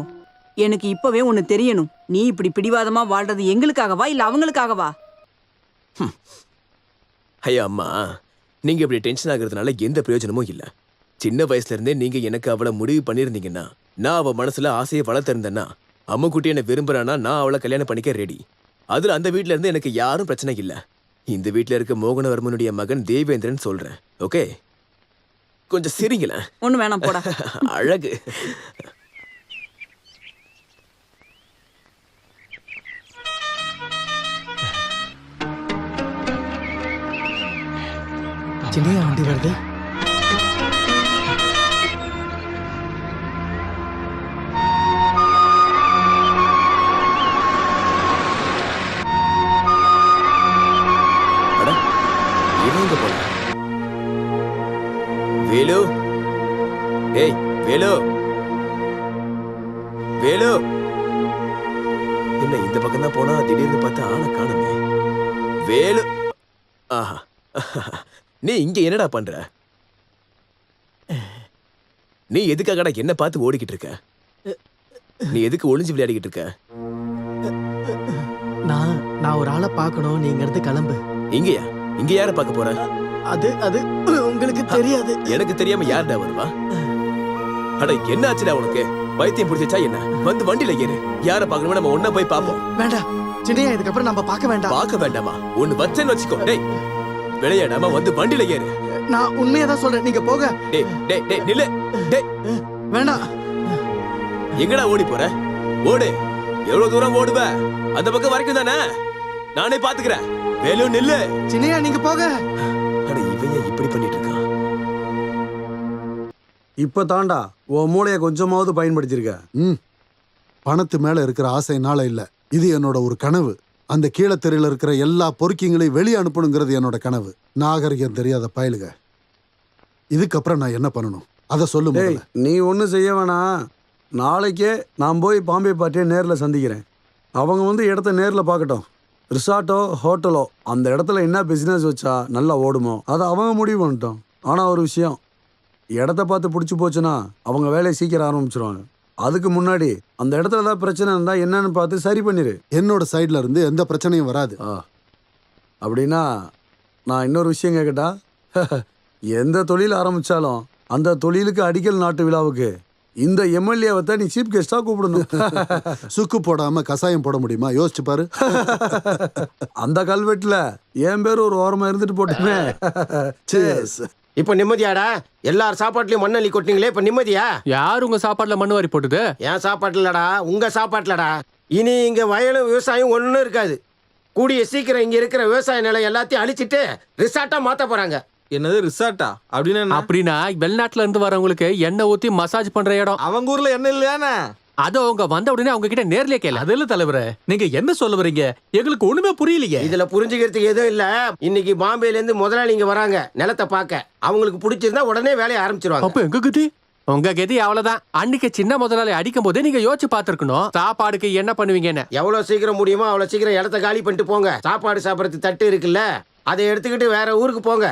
எனக்கு இப்பவே ஒண்ணு தெரியணும். நீ இப்படி பிடிவாதமா வாழ்றது எங்களுக்காகவா இல்ல அவங்களுக்காகவா? ஐயா அம்மா, நீங்க இப்படி டென்ஷன் ஆகுறதுனால எந்த பிரயோஜனமும் இல்ல. சின்ன வயசுல இருந்தே நீங்க எனக்கு அவளை முடிவு பண்ணிருந்தீங்கன்னா, நான் அவ மனசுல ஆசையை வளர்த்திருந்தேன்னா, அம்முக்குட்டி என்ன விரும்புறானா நான் அவளை கல்யாணம் பண்ணிக்க ரெடி. அதுல அந்த வீட்டுல இருந்து எனக்கு யாரும் பிரச்சனை இல்ல. இந்த வீட்டுல இருக்க மோகனவர்மனுடைய மகன் தேவேந்திரன் சொல்றேன். ஓகே, கொஞ்சம் சிரிங்களேன். ஒண்ணு வேணாம் போடா. அழகு. சின்னையா வண்டி வருது. வேலு, ஏய் வேலு, வேலு, என்ன இந்த பக்கம் தான் போனா திடீர்னு பார்த்தா ஆளை காணுமே. வேலு, ஆஹா, நீ இங்க என்னடா பண்ற? நீ எதுக்காகடா என்ன பார்த்து ஓடிக்கிட்டு இருக்க? நீ எதுக்கு ஒளிஞ்சு விளையாடிக்கிட்டு இருக்க? நான் ஒரு ஆளை பார்க்கணும். நீங்க இருந்து கிளம்பு. இங்கயா? இங்க யார பார்க்க போற? அது உங்களுக்கு தெரியாது. எனக்கு தெரியாம யாருடா வருவா? அட என்ன ஆச்சுடா உனக்கு? வைத்தியம் பிடிச்சா என்ன? வந்து வண்டியில ஏறு. யார பார்க்கணுமோ நம்ம ஒண்ணா போய் பாப்போம். வேண்டாம் சின்னையா, இதுக்கப்புறம் நம்ம பார்க்க வேண்டாம். பார்க்க வேண்டாமா? ஒண்ணு வச்சேன்னு வச்சுக்கோ. டேய், விளையாடாம வந்து வண்டியில ஏறு. நான் உண்மையதான் சொல்றேன். நீங்க போக. டேய் டேய் டேய் நில்லு. டேய் வேண்டாம். எங்கடா ஓடி போற? ஓடு. எவ்வளவு தூரம் ஓடுவ? அந்த பக்கம் வரைக்கும் தானே? நானே பாத்துக்கிறேன். வேலு நில்லு. சின்னையா நீங்க போக. அட இவன் இப்படி பண்ணிட்டு இருக்கான். இப்ப தாண்டா உன் மூளையை கொஞ்சமாவது பயன்படுத்திருக்க. பணத்து மேல இருக்கிற ஆசைனால இல்ல, இது என்னோட ஒரு கனவு. அந்த கீழத்தெருவில் இருக்கிற எல்லா பொறுக்கிங்களையும் வெளியே அனுப்பணுங்கிறது என்னோட கனவு. நாகரிகம் தெரியாத பயலுக. இதுக்கப்புறம் நான் என்ன பண்ணணும் அதை சொல்லு. நீ ஒன்றும் செய்ய வேணாம். நாளைக்கே நான் போய் பாம்பே பார்ட்டியை நேரில் சந்திக்கிறேன். அவங்க வந்து இடத்த நேரில் பார்க்கட்டும். ரிசார்ட்டோ ஹோட்டலோ அந்த இடத்துல என்ன பிஸ்னஸ் வச்சா நல்லா ஓடுமோ அதை அவங்க முடிவு பண்ணிட்டோம். ஆனால் ஒரு விஷயம், இடத்த பார்த்து பிடிச்சி போச்சுன்னா அவங்க வேலையை சீக்கிரம் ஆரம்பிச்சிருவாங்க. அதுக்கு முன்னாடி அந்த இடத்துல ஏதாவது பிரச்சனை இருந்தால் என்னன்னு பார்த்து சரி பண்ணிடு. என்னோட சைட்ல இருந்து எந்த பிரச்சனையும் வராது. அப்படின்னா நான் இன்னொரு விஷயம் கேட்கட்டா? எந்த தொழில் ஆரம்பித்தாலும் அந்த தொழிலுக்கு அடிக்கல் நாட்டு விழாவுக்கு இந்த எம்எல்ஏவை தான் நீ சீஃப் கெஸ்டா கூப்பிடணும். சுக்கு போடாம கசாயம் போட முடியுமா? யோசிச்சு பாரு. அந்த கல்வெட்டுல என் பேர் ஒரு ஓரமா இருந்துட்டு போட்டுமே. இப்ப நிம்மதியாடா? எல்லார் சாப்பாட்டுலயும் மண்ணள்ளி கொட்டினீங்களே, இப்ப நிம்மதியா? யார் உங்க சாப்பாட்டுல மண்ணு வாரி போட்டுது? என் சாப்பாட்டுலடா, உங்க சாப்பாட்டுலடா. இனி இங்க வயலும் விவசாயம் ஒண்ணும் இருக்காது. கூடிய சீக்கிரம் இங்க இருக்கிற விவசாய நிலம் எல்லாத்தையும் அழிச்சிட்டு ரிசார்ட்டா மாத்த போறாங்க. என்னது ரிசார்ட்டா? அப்படின்னா வெளிநாட்டுல இருந்து வரவங்களுக்கு எண்ணெய் ஊத்தி மசாஜ் பண்ற இடம். அவங்க ஊர்ல என்ன இல்லையானே? அது அவங்க வந்த உடனே அவங்க கிட்ட நேர்லயே கேளு. அது இல்ல தலைவரே, நீங்க என்ன சொல்ல வரீங்க? எங்களுக்கு ஒண்ணுமே புரியலையே. இதுல புரிஞ்சுக்கிறதுக்கு எதுவும் இல்ல. இன்னைக்கு பாம்பேல இருந்து முதலாளி இங்க வராங்க நிலத்தை பார்க்க. அவங்களுக்கு பிடிச்சிருந்தா உடனே வேலையை ஆரம்பிச்சிருவாங்க. அப்ப எங்க கதி? உங்க கதி அவ்வளவுதான். அன்னைக்கு சின்ன முதலாளி அடிக்கும் போதே நீங்க யோசிச்சு பாத்துருக்கணும் சாப்பாடுக்கு என்ன பண்ணுவீங்கன்னு. எவ்வளவு சீக்கிரம் முடியுமோ அவ்வளவு சீக்கிரம் இடத்த காலி பண்ணிட்டு போங்க. சாப்பாடு சாப்பிடறது தட்டு இருக்குல்ல, அதை எடுத்துக்கிட்டு வேற ஊருக்கு போங்க.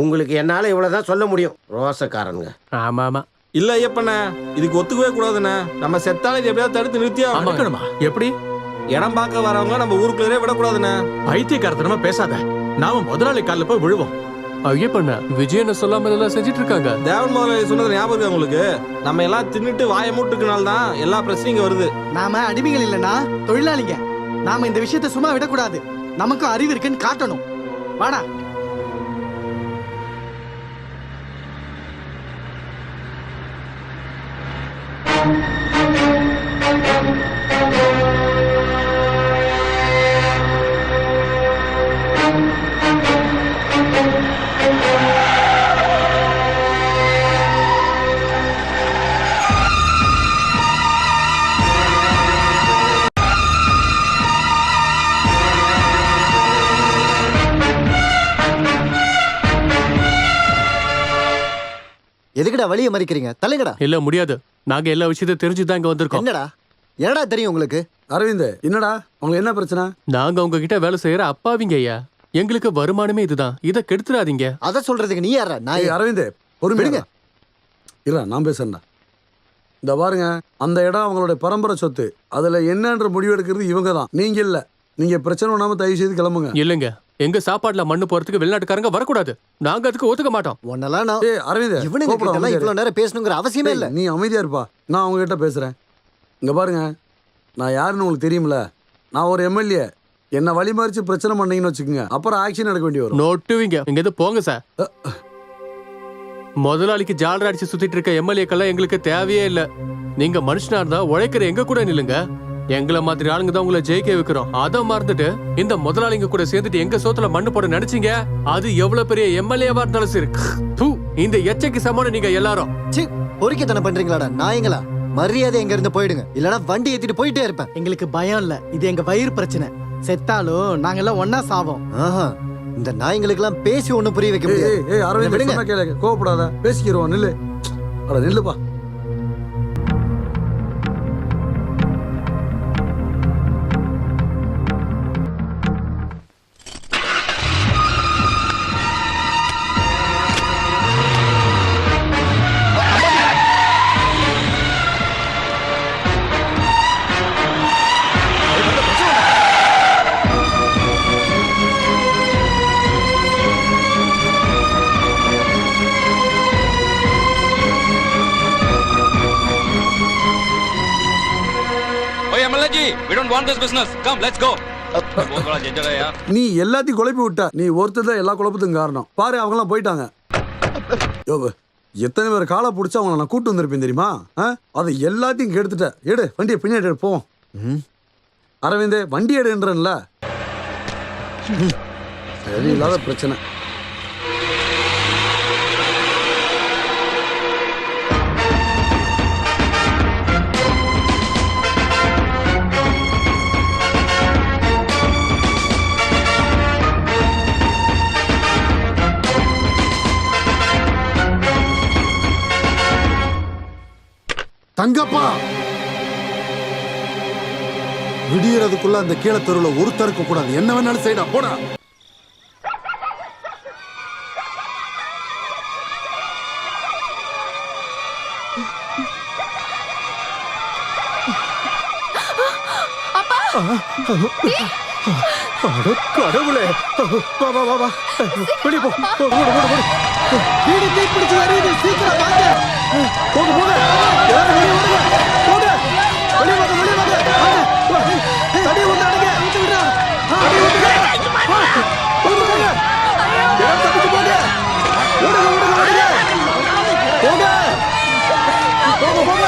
உங்களுக்கு என்னால இவ்வளவுதான் சொல்ல முடியும். ரோசக்காரனுங்க. ஆமா ஆமா. இல்ல ஐயப்பண்ண, இதுக்கு ஒத்துக்கவே கூடாதுண்ணே. நம்ம செத்தாலே இது எப்படியாவது தடுத்து நிறுத்தியா வைக்கணுமா? எப்படி? இடம் பார்க்க வரவங்க நம்ம ஊருக்குள்ளே விடக்கூடாதுண்ணே. பைத்தியக்காரத்தனமா பேசாத. நாம முதலாளி காலில் போய் விழுவோம். ஐயப்பண்ண விஜயனை சொல்லாம இதெல்லாம் செஞ்சுட்டு இருக்காங்க. தேவன் முதலாளி சொன்னது ஞாபகம் இருக்கு உங்களுக்கு? நம்ம எல்லாம் தின்னுட்டு வாயை மூட்டுக்குனால தான் எல்லா பிரச்சனையும் இங்க வருது. நாம அடிமைகள் இல்லைன்னா தொழிலாளிங்க. நாம இந்த விஷயத்தை சும்மா விடக்கூடாது. நமக்கும் அறிவு இருக்குன்னு காட்டணும். வாடா. எதுக்குடா வழியை மறிக்கிறீங்க? தலைங்கடா. இல்ல முடியாது. நாங்க எல்லா விஷயத்தையும் தெரிஞ்சுதான் இங்க வந்திருக்கோம். என்னடா என்னடா தெரியும் உங்களுக்கு? அரவிந்த், என்னடா உங்களுக்கு என்ன பிரச்சனை? நாங்க உங்ககிட்ட வேலை செய்யற அப்பாவிங்க ஐயா. எங்களுக்கு வருமானமே இதுதான். இதை கெடுத்துடாதீங்க. அத சொல்றதுக்கு நீ யாரா? நான் அரவிந்த் பொறுமையா இல்ல, நான் பேசுறேன்டா. இந்த பாருங்க, அந்த இடம் அவங்களுடைய பரம்பரை சொத்து. அதுல என்னன்ற முடிவு எடுக்கிறது இவங்க தான், நீங்க இல்ல. நீங்க பிரச்சனை பண்ணாம தயவு செய்து கிளம்புங்க. இல்லங்க, எங்க சாப்பாடுல மண்ணு போறதுக்கு வெளிநாட்டுக்காரங்க வரக்கூடாது. நாங்க அதுக்கு ஒத்துக்க மாட்டோம். ஒன்னெல்லாம் நான் அரவிந்த், இவனுங்க கிட்ட இவ்வளவு நேரம் பேசணுங்கிற அவசியமே இல்ல. நீ அமைதியா இருப்பா, நான் அவங்க கிட்ட பேசுறேன். இங்க பாருங்க, நான் யாருன்னு உங்களுக்கு தெரியுமில. நான் ஒரு எம்எல்ஏ. என்ன வழிமறிச்சு பிரச்சனை பண்ணீங்கன்னு வச்சுக்கோங்க, அப்புறம் ஆக்ஷன் எடுக்க வேண்டி வரும். நோட்டுவீங்க. இங்க இருந்து போங்க சார். முதலாளிக்கு ஜாலரா அடிச்சு சுத்திட்டு இருக்க எம்எல்ஏக்கெல்லாம் எங்களுக்கு தேவையே இல்ல. நீங்க மனுஷனா இருந்தா உழைக்கிற எங்க கூட நில்லுங்க. எங்களை மாதிரி ஆளுங்க தான் உங்களை ஜெயிக்க வைக்கிறோம். அதை மறந்துட்டு இந்த முதலாளிங்க கூட சேர்ந்துட்டு எங்க சோத்துல மண்ணு போட நினைச்சீங்க. அது எவ்வளவு பெரிய எம்எல்ஏவா இருந்தாலும் சரி. இந்த எச்சைக்கு சமான நீங்க எல்லாரும் பொறுக்கித்தனம் பண்றீங்களாடா நாயங்களா? மரியாதை எங்க இருந்து போயிடுங்க, இல்லனா வண்டி ஏத்திட்டு போயிட்டே இருப்பேன். எங்களுக்கு பயம் இல்ல, இது எங்க வயிறு பிரச்சனை. செத்தாலும் நாங்கெல்லாம் ஒன்னா சாவோம். இந்த நாய்ங்களுக்கு எல்லாம் பேசி ஒண்ணும் புரிய வைக்க முடியாது. அரவிந்த் சொன்னா கேளு, கோவப்படாத, பேசிக்கிறோம். நில்லு. அட நில்லுப்பா. நீ எல்லாத்தையும் குழப்பி விட்ட. நீ ஒருத்தர் தான் எல்லா குழப்பத்துக்கும் காரணம். பாரு, அவங்க எல்லாம் போயிட்டாங்க. எத்தனை பேர் காலை பிடிச்சா அவங்கள நான் கூட்டு வந்திருப்பேன் தெரியுமா? அதை எல்லாத்தையும் கெடுத்துட்ட. எடு வண்டியை, பின்னாடி எடு, போவோம். அரவிந்த், வண்டி எடுன்றல. இல்லாத பிரச்சனை. தங்கப்பா, விடியறதுக்குள்ள அந்த கீழே தெருவில் ஒருத்தருக்கு கூடாது. என்ன வேணாலும் செய்யடா, போடா. அப்பா அட கடவுளே! வா வா வா வா. வெளிய போ. ஓடு ஓடு ஓடு. வீடு தீ பிடிச்சு வருது, சீக்கிரம் வாங்க. போங்க போங்க. எல்லாரும் வெளிய ஓடுங்க. போங்க. வெளிய வாங்க வெளிய வாங்க. தடி விட்டானுங்க. விட்டு விடுறா. தடி விட்டுங்க. போங்க போங்க. எல்லாரும் தப்பிச்சு போங்க. ஓடுங்க ஓடுங்க ஓடுங்க. போங்க. போங்க போங்க.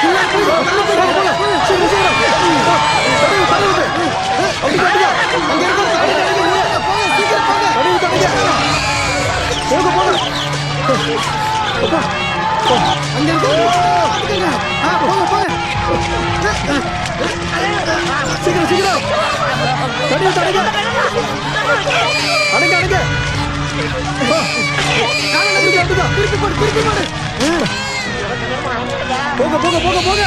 போங்க போங்க. சீக்கிரம் சீக்கிரம். தடி தடி விட்டு. அப்படி தடிங்க. அங்க இருக்க போங்க, சீக்கிரம் போங்க. தடி விட்டானுங்க. போங்க போங்க. அப்பா. அங்க இருக்க பாத்துக்கங்க. போங்க போங்க. சீக்கிரம் சீக்கிரம். தடி தடிங்க. அடங்க அடங்க. திருப்பி போடு, திருப்பி போடு. போங்க போங்க போங்க போங்க.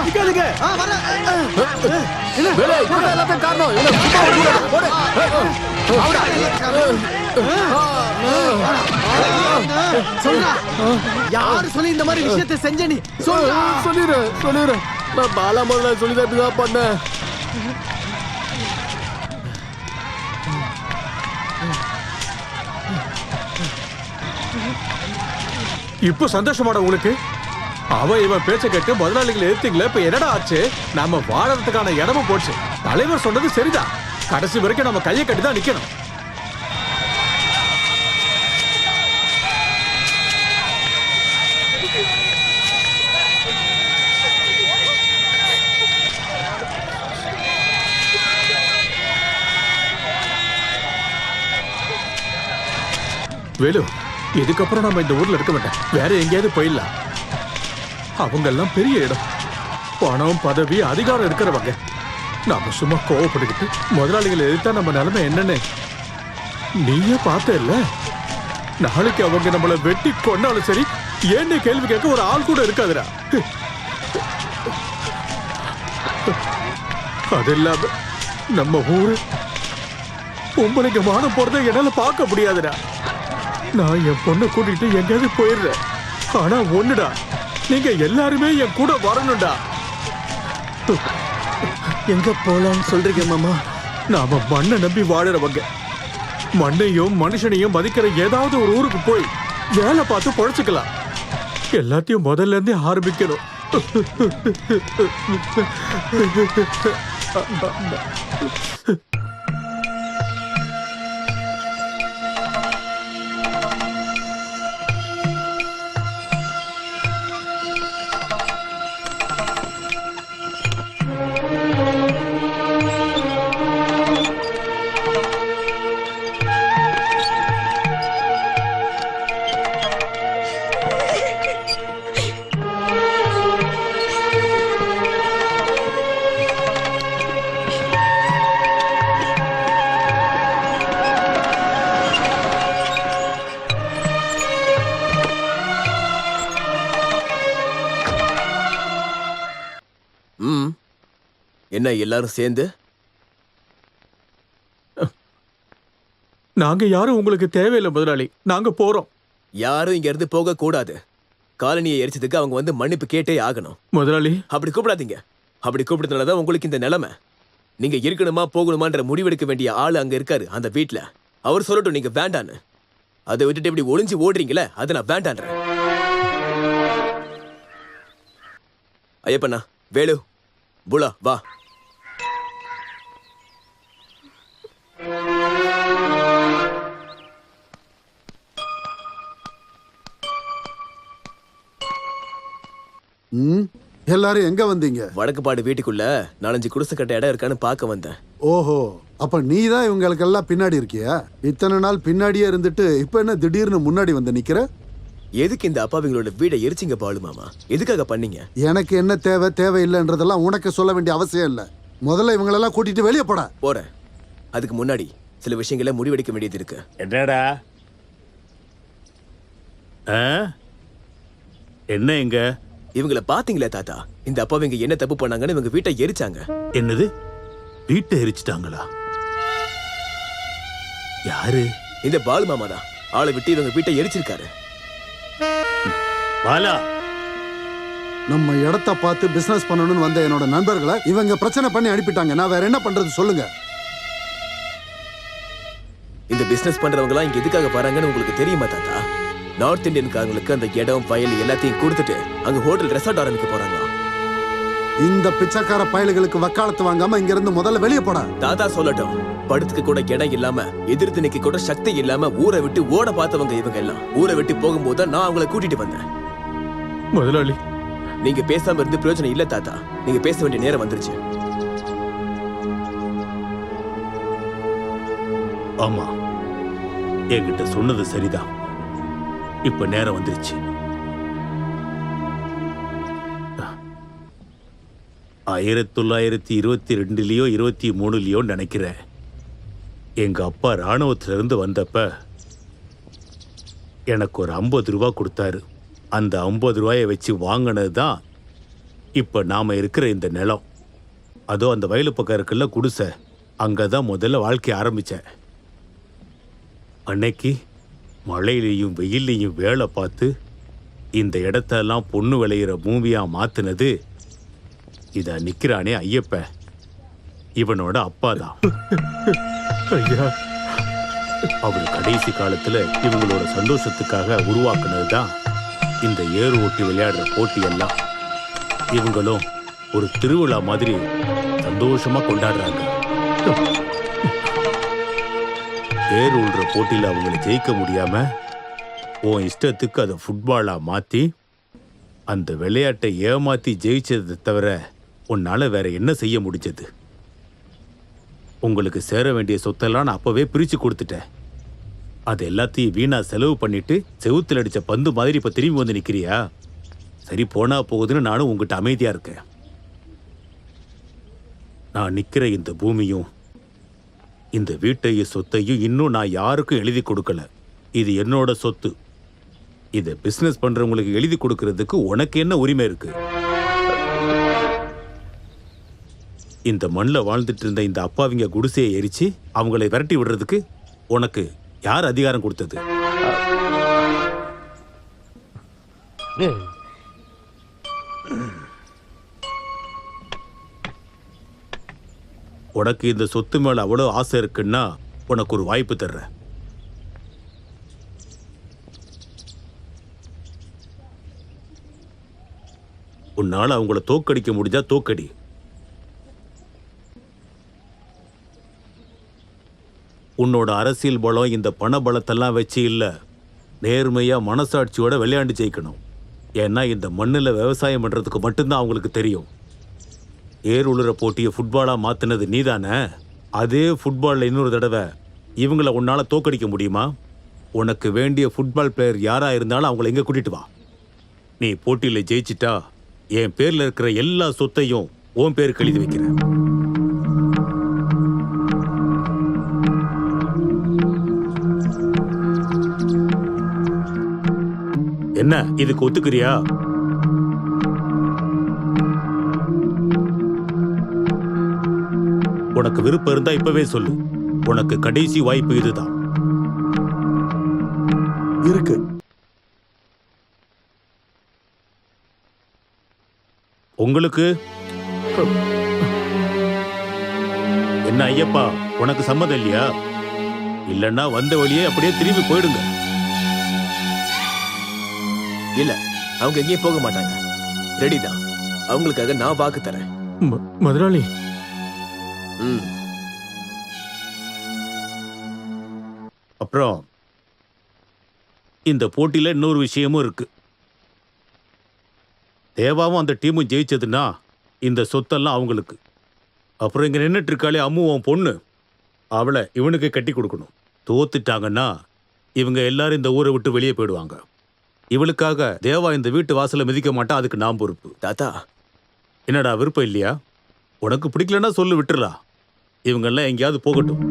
நிக்காதீங்க. வரேன். வேலை இவன் எல்லாத்தையும் காரணம் இவனை சும்மா விடக்கூடாது. போடு. சொல்றா, யாரு சொல்லி இந்த மாதிரி விஷயத்தை செஞ்ச நீ? சொல்றா. சொல்லிடு. நான் பாலா முதல்ல சொல்லிதான் பண்ணேன். இப்போ சந்தோஷமாடா உங்களுக்கு? அவ இவன் பேச்ச கேட்டு முதலாளிகளை எதிர்த்தீங்களே, இப்ப என்னடா ஆச்சு? நாம வாழறதுக்கான இடமும் போச்சு. தலைவர் சொன்னது சரிதான். கடைசி வரைக்கும் நம்ம கையை கட்டி தான் நிக்கணும். வேலு, இதுக்கப்புறம் நம்ம இந்த ஊர்ல இருக்க மாட்டேன். வேற எங்கேயாவது போயிடலாம். அவங்க எல்லாம் பெரிய இடம், பணம் பதவி அதிகாரம் இருக்கிறவங்க. நாம சும்மா கோவப்பட்டுக்கிட்டு முதலாளிகளை எதிர்த்தா நம்ம நிலைமை என்னன்னு நீயே பார்த்த இல்ல? நாளைக்கு அவங்க நம்மளை வெட்டி கொண்டாலும் சரி, ஏன்னு கேள்வி கேட்க ஒரு ஆள் கூட இருக்காதுடா. அது இல்லாம நம்ம ஊரு பொம்பளைக்கு மானம் போறதை என்னால பார்க்க முடியாதுடா. நான் என் பொண்ணை கூட்டிட்டு எங்கேயாவது போயிடுறேன். ஆனா ஒண்ணுடா, நீங்க எல்லாருமே என் கூட வரணும்டா. எங்க போலான்னு சொல்றீங்க மாமா? நாம மண்ணை நம்பி வாழறவங்க. மண்ணையும் மனுஷனையும் மதிக்கிற ஏதாவது ஒரு ஊருக்கு போய் வேலை பார்த்து பொழைச்சுக்கலாம். எல்லாத்தையும் முதல்ல இருந்தே ஆரம்பிக்கணும். என்ன எல்லாரும் சேர்ந்து? நாங்க யாரும் உங்களுக்கு தேவையில்லை முதலாளி, நாங்க போறோம். யாரும் இங்க இருந்து போக கூடாது. காலனியை எரிச்சதுக்கு அவங்க வந்து மன்னிப்பு கேட்டே ஆகணும். முதலாளி அப்படி கூப்பிடாதீங்க. அப்படி கூப்பிடுறதுனாலதான் உங்களுக்கு இந்த நிலைமை. நீங்க இருக்கணுமா போகணுமான்ற முடிவெடுக்க வேண்டிய ஆளு அங்க இருக்காரு அந்த வீட்டுல. அவர் சொல்லட்டும் நீங்க வேண்டான்னு. அதை விட்டுட்டு இப்படி ஒளிஞ்சு ஓடுறீங்களே, அதை நான் வேண்டான்றேன். ஐயப்பண்ணா, வேலு, புலா, வா. எல்லாரும் எங்க வந்தீங்க? வடக்குப்பாடு வீட்டுக்குள்ள 4-5 குடிசை கட்ட இடம் இருக்கான்னு பார்க்க வந்தேன். ஓஹோ, அப்ப நீ தான் இவங்களுக்கெல்லாம் பின்னாடி இருக்கியா? இத்தனை நாள் பின்னாடியே இருந்துட்டு இப்ப என்ன திடீர்னு முன்னாடி வந்து நிக்கிற? எதுக்கு இந்த அப்பாவிங்களோட வீடை எரிச்சிங்க பாலு மாமா? எதுக்காக பண்ணீங்க? எனக்கு என்ன தேவை தேவையில்லைன்றதெல்லாம் உனக்கு சொல்ல வேண்டிய அவசியம் இல்லை. முதல்ல இவங்களெல்லாம் கூட்டிட்டு வெளியே போட போறேன். அதுக்கு முன்னாடி சில விஷயங்களை முடிவெடுக்க வேண்டியது இருக்கு. என்னடா? என்ன எங்க? இவங்கள பாத்தீங்களா தாத்தா? இந்த அப்பாவிங்க என்ன தப்பு பண்ணாங்கன்னு இவங்க வீட்டை எரிச்சாங்க. என்னது? வீட்டை எரிச்சிட்டாங்களா? யாரு? இந்த பாலு மாமா தான். ஆளை விட்டு இவங்க வீட்டை எரிச்சிருக்காரு. பாலா, நம்ம இடத்த பார்த்து பிசினஸ் பண்ணணும்னு வந்த என்னோட நண்பர்களை இவங்க பிரச்சனை பண்ணி அனுப்பிட்டாங்க. நான் வேற என்ன பண்றது சொல்லுங்க? இந்த பிசினஸ் பண்றவங்க எல்லாம் இங்க எதுக்காக வராங்கன்னு உங்களுக்கு தெரியுமா தாத்தா? நார்த் இந்தியன்காரங்களுக்கு அந்த இடம் வயல் எல்லாத்தையும் கொடுத்துட்டு அங்க ஹோட்டல் ரெசார்ட் ஆரம்பிக்க போறாங்க. இந்த பிச்சைக்கார பயலுகளுக்கு வக்காலத்து வாங்காம இங்க இருந்து முதல்ல வெளியே போடா. தாத்தா சொல்லட்டும். படுத்துக்கு கூட இடம் இல்லாம எதிர்த்து நிக்க கூட சக்தி இல்லாம ஊரை விட்டு ஓட பார்த்தவங்க இவங்க எல்லாம். ஊரை விட்டு போகும்போது நான் அவங்களை கூட்டிட்டு வந்தேன். முதலாளி, நீங்க பேசாம இருந்து பிரயோஜனம் இல்ல தாத்தா. நீங்க பேச வேண்டிய நேரம் வந்துருச்சு. ஆமா, என்கிட்ட சொன்னது சரிதான். இப்ப நேரம் வந்துருச்சு. 1922லயோ 23லயோ நினைக்கிறேன். எங்க அப்பா ராணுவத்துல இருந்து வந்தப்ப எனக்கு ஒரு 50 ரூபா கொடுத்தாரு. அந்த 50 ரூபாயை வச்சு வாங்கினது தான் இப்ப நாம இருக்கிற இந்த நிலம். அதோ அந்த வயலு பக்கம் இருக்குல்ல குடிசை, அங்கதான் முதல்ல வாழ்க்கைய ஆரம்பிச்சேன். அன்னைக்கு மழையிலையும் வெயிலையும் வேலை பார்த்து இந்த இடத்தெல்லாம் பொண்ணு விளையிற பூமியா மாத்தினது இத நிக்கிறானே ஐயப்ப, இவனோட அப்பா தான். அவர் கடைசி காலத்துல இவங்களோட சந்தோஷத்துக்காக உருவாக்குனது தான் இந்த ஏறு ஓட்டி விளையாடுற போட்டி எல்லாம். இவங்களும் ஒரு திருவிழா மாதிரி சந்தோஷமா கொண்டாடுறாங்க. ஏறு உள்ற போட்டியில அவங்களை ஜெயிக்க முடியாம உன் இஷ்டத்துக்கு அதை ஃபுட்பாலா மாத்தி அந்த விளையாட்டை ஏமாத்தி ஜெயிச்சதை தவிர உன்னால வேற என்ன செய்ய முடிஞ்சது? உங்களுக்கு சேர வேண்டிய சொத்தெல்லாம் நான் அப்பவே பிரிச்சு கொடுத்துட்டேன். அது எல்லாத்தையும் வீணா செலவு பண்ணிட்டு செவுத்துல அடிச்ச பந்து மாதிரி இப்ப திரும்பி வந்து நிக்கிறியா? சரி, போனா போகுதுன்னு நானும் உங்ககிட்ட அமைதியா இருக்கேன். நான் நிக்கிற இந்த பூமியும் இந்த வீட்டையும் சொத்தையும் இன்னும் நான் யாருக்கும் எழுதி கொடுக்கல. இது என்னோட சொத்து. இதை பிசினஸ் பண்றவங்களுக்கு எழுதி கொடுக்கறதுக்கு உனக்கு என்ன உரிமை இருக்கு? இந்த மண்ணில் வாழ்ந்துட்டு இருந்த இந்த அப்பாவிங்க குடிசையை எரிச்சு அவங்களை விரட்டி விடுறதுக்கு உனக்கு யார் அதிகாரம் கொடுத்தது? உனக்கு இந்த சொத்து மேல அவ்வளவு ஆசை இருக்குன்னா உனக்கு ஒரு வாய்ப்பு தர்றேன். உன்னால அவங்கள தோக்கடிக்க முடிஞ்சா தோக்கடி. உன்னோட அரசியல் பலம் இந்த பண பலத்தெல்லாம் வச்சு இல்ல, நேர்மையா மனசாட்சியோட விளையாண்டு ஜெயிக்கணும். ஏன்னா இந்த மண்ணில் விவசாயம் பண்றதுக்கு மட்டும்தான் அவங்களுக்கு தெரியும். ஏர் உளுற போட்டியை ஃபுட்பாலா மாத்தினது நீதானே? அதே ஃபுட்பால்ல இன்னொரு தடவை இவங்கள உன்னால தோக்கடிக்க முடியுமா? உனக்கு வேண்டிய ஃபுட்பால் பிளேயர் யாரா இருந்தாலும் அவங்கள எங்க கூட்டிட்டு வா. நீ போட்டியில ஜெயிச்சிட்டா என் பேர்ல இருக்கிற எல்லா சொத்தையும் உன் பேருக்கு எழுதி வைக்கிறேன். என்ன, இதுக்கு ஒத்துக்கிறியா? உனக்கு விருப்பம் இருந்தா இப்பவே சொல்லு. உனக்கு கடைசி வாய்ப்பு இதுதான். இருக்கு. உங்களுக்கு என்ன ஐயப்பா, உனக்கு சம்மதம் இல்லையா? இல்லன்னா வந்த வழியே அப்படியே திரும்பி போயிடுங்க. இல்ல, அவங்க எங்கேயும் போக மாட்டாங்க. ரெடி தான். அவங்களுக்காக நான் வாக்கு தரேன். முதலாளி, அப்புறம் இந்த போட்டியில இன்னொரு விஷயமும் இருக்கு. தேவாவும் அந்த டீமும் ஜெயிச்சதுன்னா இந்த சொத்தெல்லாம் அவங்களுக்கு. அப்புறம் இங்க நின்றுட்டு இருக்காளே அம்மு, உன் பொண்ணு, அவளை இவனுக்கு கட்டி கொடுக்கணும். தோத்துட்டாங்கன்னா இவங்க எல்லாரும் இந்த ஊரை விட்டு வெளியே போயிடுவாங்க. இவளுக்காக தேவா இந்த வீட்டு வாசல மிதிக்க மாட்டா, அதுக்கு நான் பொறுப்பு. தாத்தா, என்னடா விருப்பம் இல்லையா? உனக்கு பிடிக்கலன்னா சொல்லு, விட்டுறலாம். இவங்கெல்லாம் எங்கேயாவது போகட்டும்.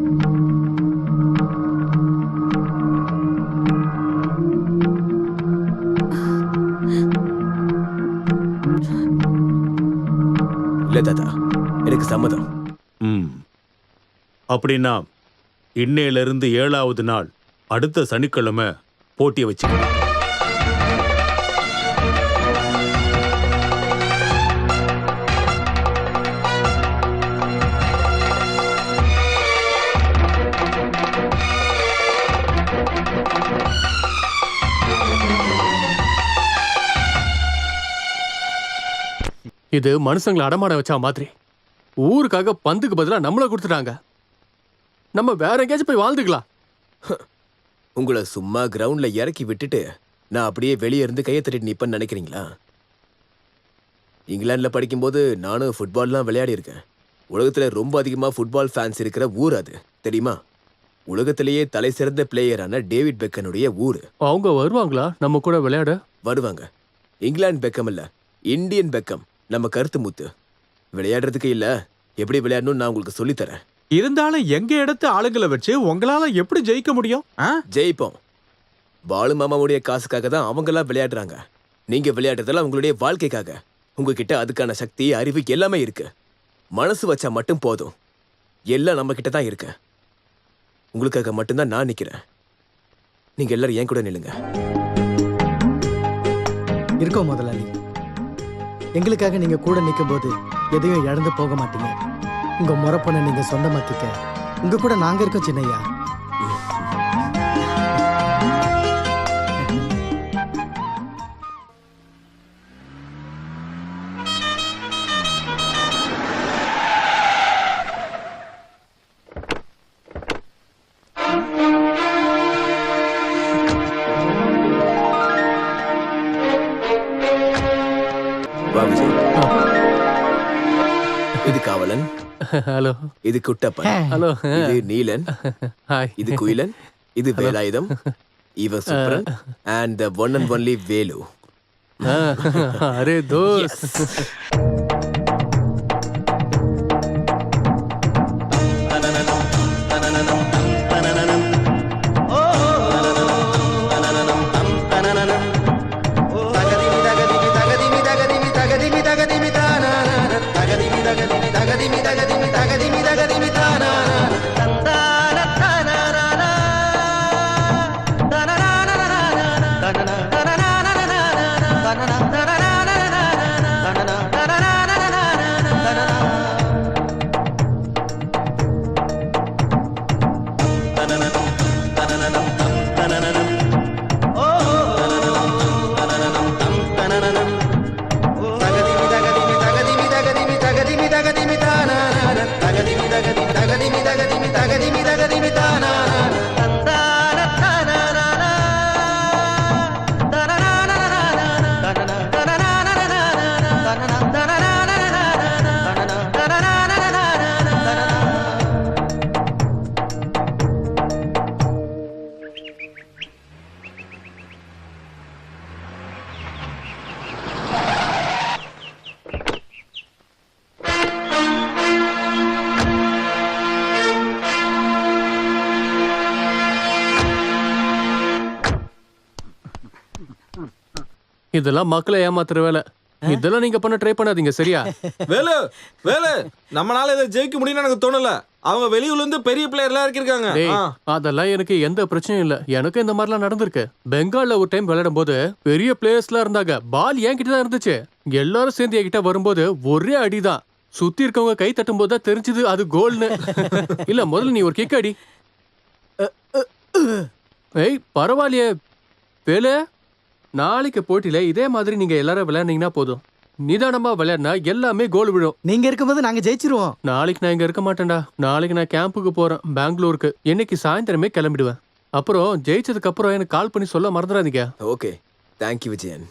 இல்ல தாத்தா, எனக்கு சம்மதம். அப்படின்னா இன்னையிலிருந்து 7வது நாள் அடுத்த சனிக்கிழமை போட்டியை வச்சுக்கலாம். இது மனுஷங்களை அடமாட வச்சா மாதிரி. ஊருக்காக பந்துக்கு பதிலா நம்மள கொடுத்துட்டாங்க. நம்ம வேற எங்கேயாச்சும் போய் வாழ்ந்துக்கலாம். உங்களை சும்மா கிரவுண்ட்ல இறக்கி விட்டுட்டு நான் அப்படியே வெளியே இருந்து கையை தட்டிட்டு நிப்பேன்னு நினைக்கிறீங்களா? இங்கிலாந்துல படிக்கும்போது நானும் ஃபுட்பால்லாம் விளையாடி இருக்கேன். உலகத்துல ரொம்ப அதிகமா ஃபுட்பால் ஃபேன்ஸ் இருக்கிற ஊர் அது, தெரியுமா? உலகத்திலேயே தலை சிறந்த பிளேயரான டேவிட் பெக்கனுடைய ஊரு. அவங்க வருவாங்களா நம்ம கூட விளையாட? வருவாங்க. இங்கிலாந்து பெக்கம் இல்ல, இந்தியன் பெக்கம், நம்ம கருத்து முத்து. விளையாடுறதுக்கு இல்ல, எப்படி விளையாடணும்னு நான் உங்களுக்கு சொல்லித்தரேன். இருந்தாலும் எங்க இடத்து ஆளுங்களை வச்சு உங்களால எப்படி ஜெயிக்க முடியும்? ஜெயிப்போம். பாலு மாமாவுடைய காசுக்காக தான் அவங்களாம் விளையாடுறாங்க. நீங்க விளையாடுறதெல்லாம் உங்களுடைய வாழ்க்கைக்காக. உங்ககிட்ட அதுக்கான சக்தி, அறிவு எல்லாமே இருக்கு. மனசு வச்சா மட்டும் போதும். எல்லாம் நம்ம கிட்ட தான் இருக்கு. உங்களுக்காக மட்டும்தான் நான் நிக்கிறேன். நீங்க எல்லாரும் என் கூட நில்லுங்க. இருக்கோம் முதலாளி. எங்களுக்காக நீங்க கூட நிற்கும் போது எதையும் இழந்து போக மாட்டீங்க. உங்க முறப்பனை நீங்க சொந்தமாக்கிக்க உங்க கூட நாங்க இருக்கோம் சின்னையா. இது காவலன். ஹலோ. இது குட்டப்பன். ஹலோ. இது நீலன். ஹாய். இது குயிலன். இது வேலாயுதம். இவ Subran. And the one and only Velu. அரே தோஸ்த். இதெல்லாம் மக்களை ஏமாத்துற வேலை. இதெல்லாம் நீங்க பண்ண ட்ரை பண்ணாதீங்க, சரியா? வேலு வேலு, நம்மளால இதை ஜெயிக்க முடியும்னு எனக்கு தோணல. அவங்க வெளியூர்ல இருந்து பெரிய பிளேயர்லாம் இருக்காங்க. அதெல்லாம் எனக்கு எந்த பிரச்சனையும் இல்ல. எனக்கு இந்த மாதிரிலாம் நடந்திருக்கு. பெங்கால்ல ஒரு டைம் விளையாடும் போது பெரிய பிளேயர்ஸ்லாம் இருந்தாங்க. பால் என்கிட்ட தான் இருந்துச்சு. எல்லாரும் சேர்ந்து என்கிட்ட வரும்போது ஒரே அடிதான். சுத்தி இருக்கவங்க கை தட்டும் போது தான் தெரிஞ்சது அது கோல்னு. இல்ல, முதல்ல நீ ஒரு கிக் அடி. ஏய், பரவாயில்லையே வேலு. நாளைக்கு போட்டியில இதே மாதிரி நீங்க எல்லாரும் விளையாடுனீங்கன்னா போதும். நிதானமா விளையாடினா எல்லாமே கோல் விழும். நீங்க இருக்கும்போது நாங்க ஜெயிச்சிருவோம். நாளைக்கு நான் இங்க இருக்க மாட்டேன்டா. நாளைக்கு நான் கேம்புக்கு போறேன், பெங்களூருக்கு. இன்னைக்கு சாயந்தரமே கிளம்பிடுவேன். அப்புறம் ஜெயிச்சதுக்கு அப்புறம் எனக்கு கால் பண்ணி சொல்ல மறந்துடாதீங்க. Okay, thank you Vijayan.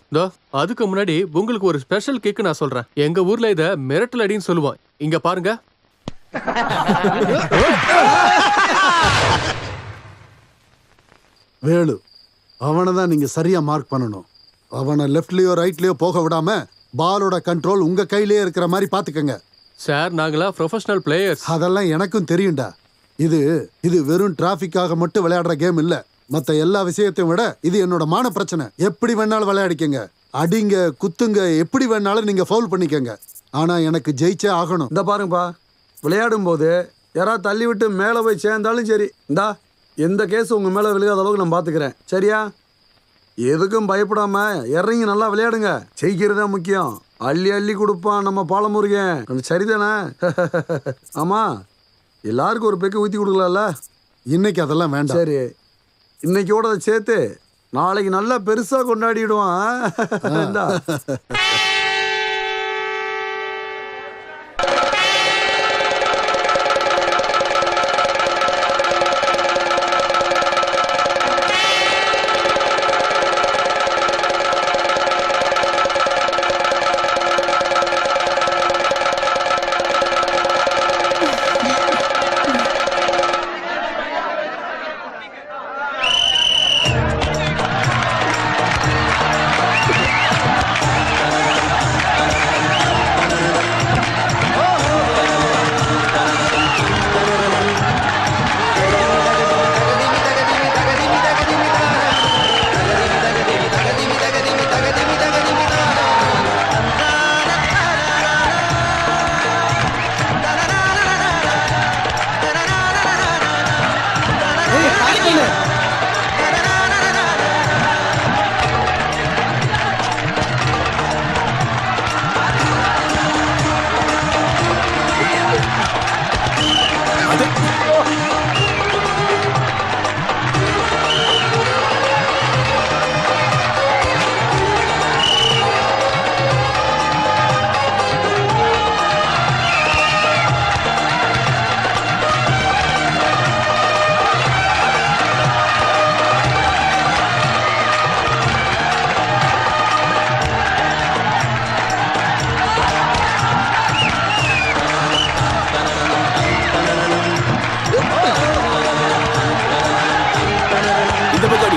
அதுக்கு முன்னாடி உங்களுக்கு ஒரு ஸ்பெஷல் கிக் நான் சொல்றேன். எங்க ஊர்ல இத மிரட்டல் அடின்னு சொல்லுவோம். இங்க பாருங்க. வேலு, அவனை தான் நீங்க சரியா மார்க் பண்ணணும். அவனை லெஃப்ட்லயோ ரைட்லயோ போக விடாம பாலோட கண்ட்ரோல் உங்க கையிலேயே இருக்கிற மாதிரி பாத்துக்கங்க. சார், நாங்களா ப்ரொஃபஷனல் பிளேயர்ஸ். அதெல்லாம் எனக்கும் தெரியும்டா. இது வெறும் டிராஃபிக்காக மட்டும் விளையாடுற கேம் இல்ல. மத்த எல்லா விஷயத்தையும் விட இது என்னோட மான பிரச்சனை. எப்படி வேணாலும் விளையாடிக்கங்க, அடிங்க, குத்துங்க, எப்படி வேணாலும் நீங்க ஃபவுல் பண்ணிக்கங்க. ஆனா எனக்கு ஜெயிச்சே ஆகணும். இந்த பாருங்கப்பா, விளையாடும் போது யாராவது தள்ளி விட்டு மேலே போய் சேர்ந்தாலும் சரி, இந்தா எந்த கேஸ் உங்க மேல விழுகாத அளவுக்கு நான் பாத்துக்கிறேன், சரியா? எதுக்கும் பயப்படாம இறங்கி நல்லா விளையாடுங்க. ஜெயிக்கிறதா முக்கியம். அள்ளி அள்ளி கொடுப்பான் நம்ம பாலமுருகன், அது சரிதானே? ஆமா, எல்லாருக்கும் ஒரு பெக்கு ஊத்தி கொடுக்கலாம்ல. இன்னைக்கு அதெல்லாம் வேண்டாம். சரி, இன்னைக்கோட அதை சேர்த்து நாளைக்கு நல்லா பெருசா கொண்டாடிடுவான்.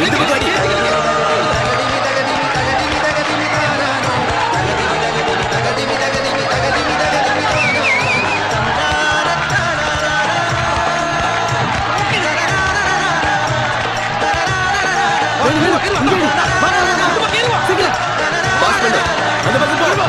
இந்த பக்கம் அடி. பாஸ் பண்ணு. அந்த பக்கம் போ.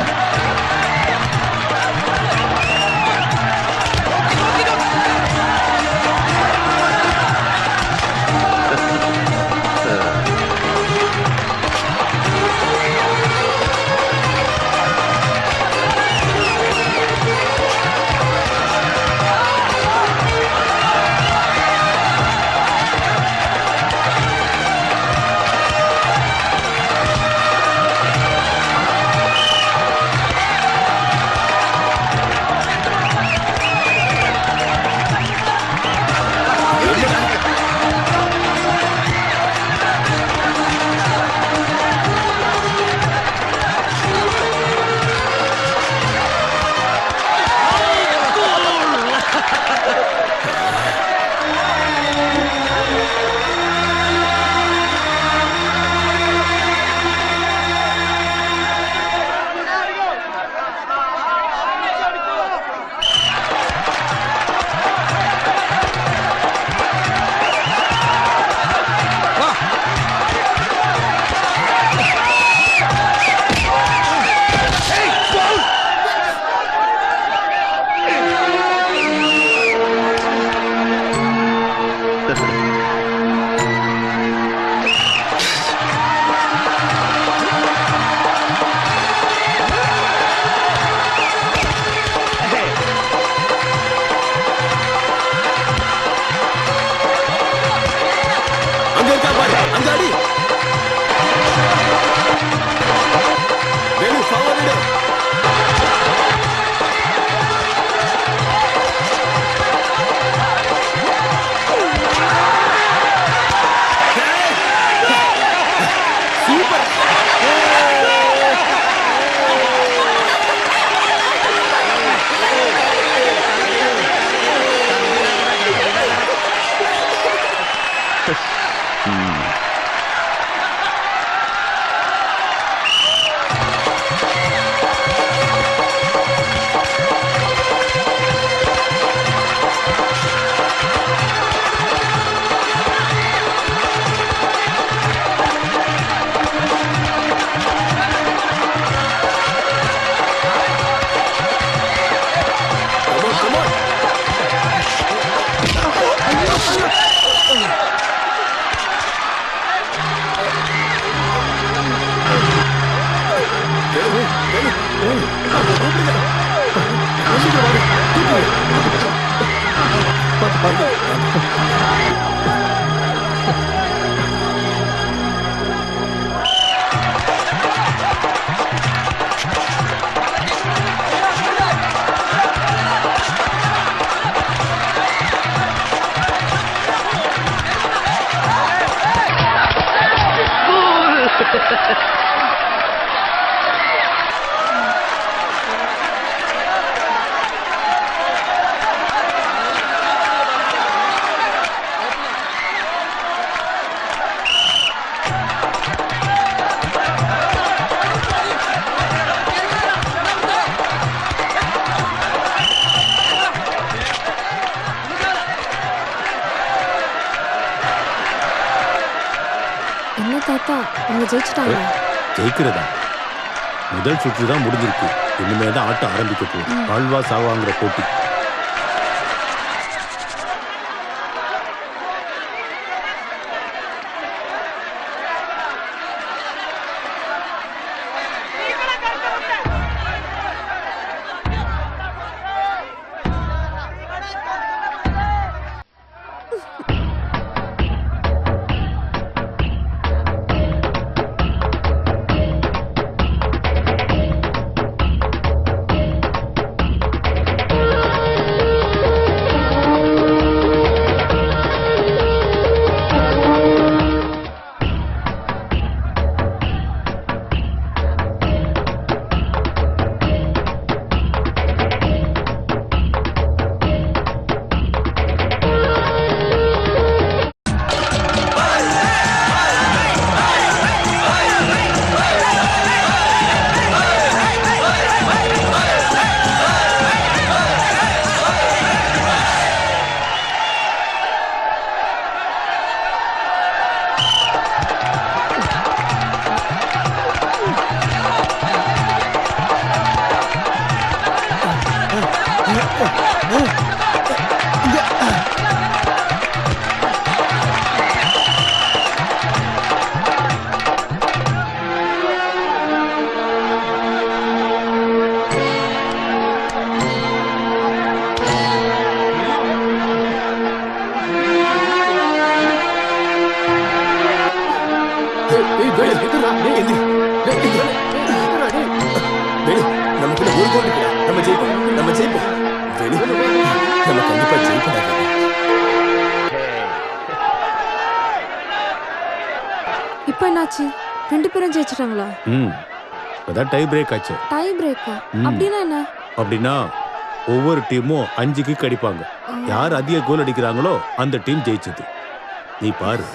அங்க இருக்கா பாரு. அங்க அடி. வேணு ஃபார்வர்ட். சூப்பர். என்ன தாத்தா அவங்க ஜெயிச்சிட்டாங்க? ஜெயிக்கிறதா? முதல் சுற்று தான் முடிஞ்சிருக்கு. இனிமே தான் ஆட்டம் ஆரம்பிக்க போகுது. வாழ்வா சாவாங்கிற போட்டி. வேலு, நமக்குள்ள ஒரு கோல் இருக்குடா. நம்ம ஜெயிப்போம். வேலு, நம்ம கண்டிப்பா ஜெயிப்போம். இப்போ என்னாச்சு? 2 பேரும் ஜெயிச்சிட்டாங்களா? அதான் டை பிரேக் ஆச்சு. டை பிரேக்கா? அப்படின்னா என்ன? அப்படின்னா ஒவ்வொரு டீமும் 5 கிக் அடிப்பாங்க. யார் அதிக கோல் அடிக்கிறாங்களோ அந்த டீம் ஜெயிச்சது. நீ பாரு.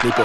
நீ போ.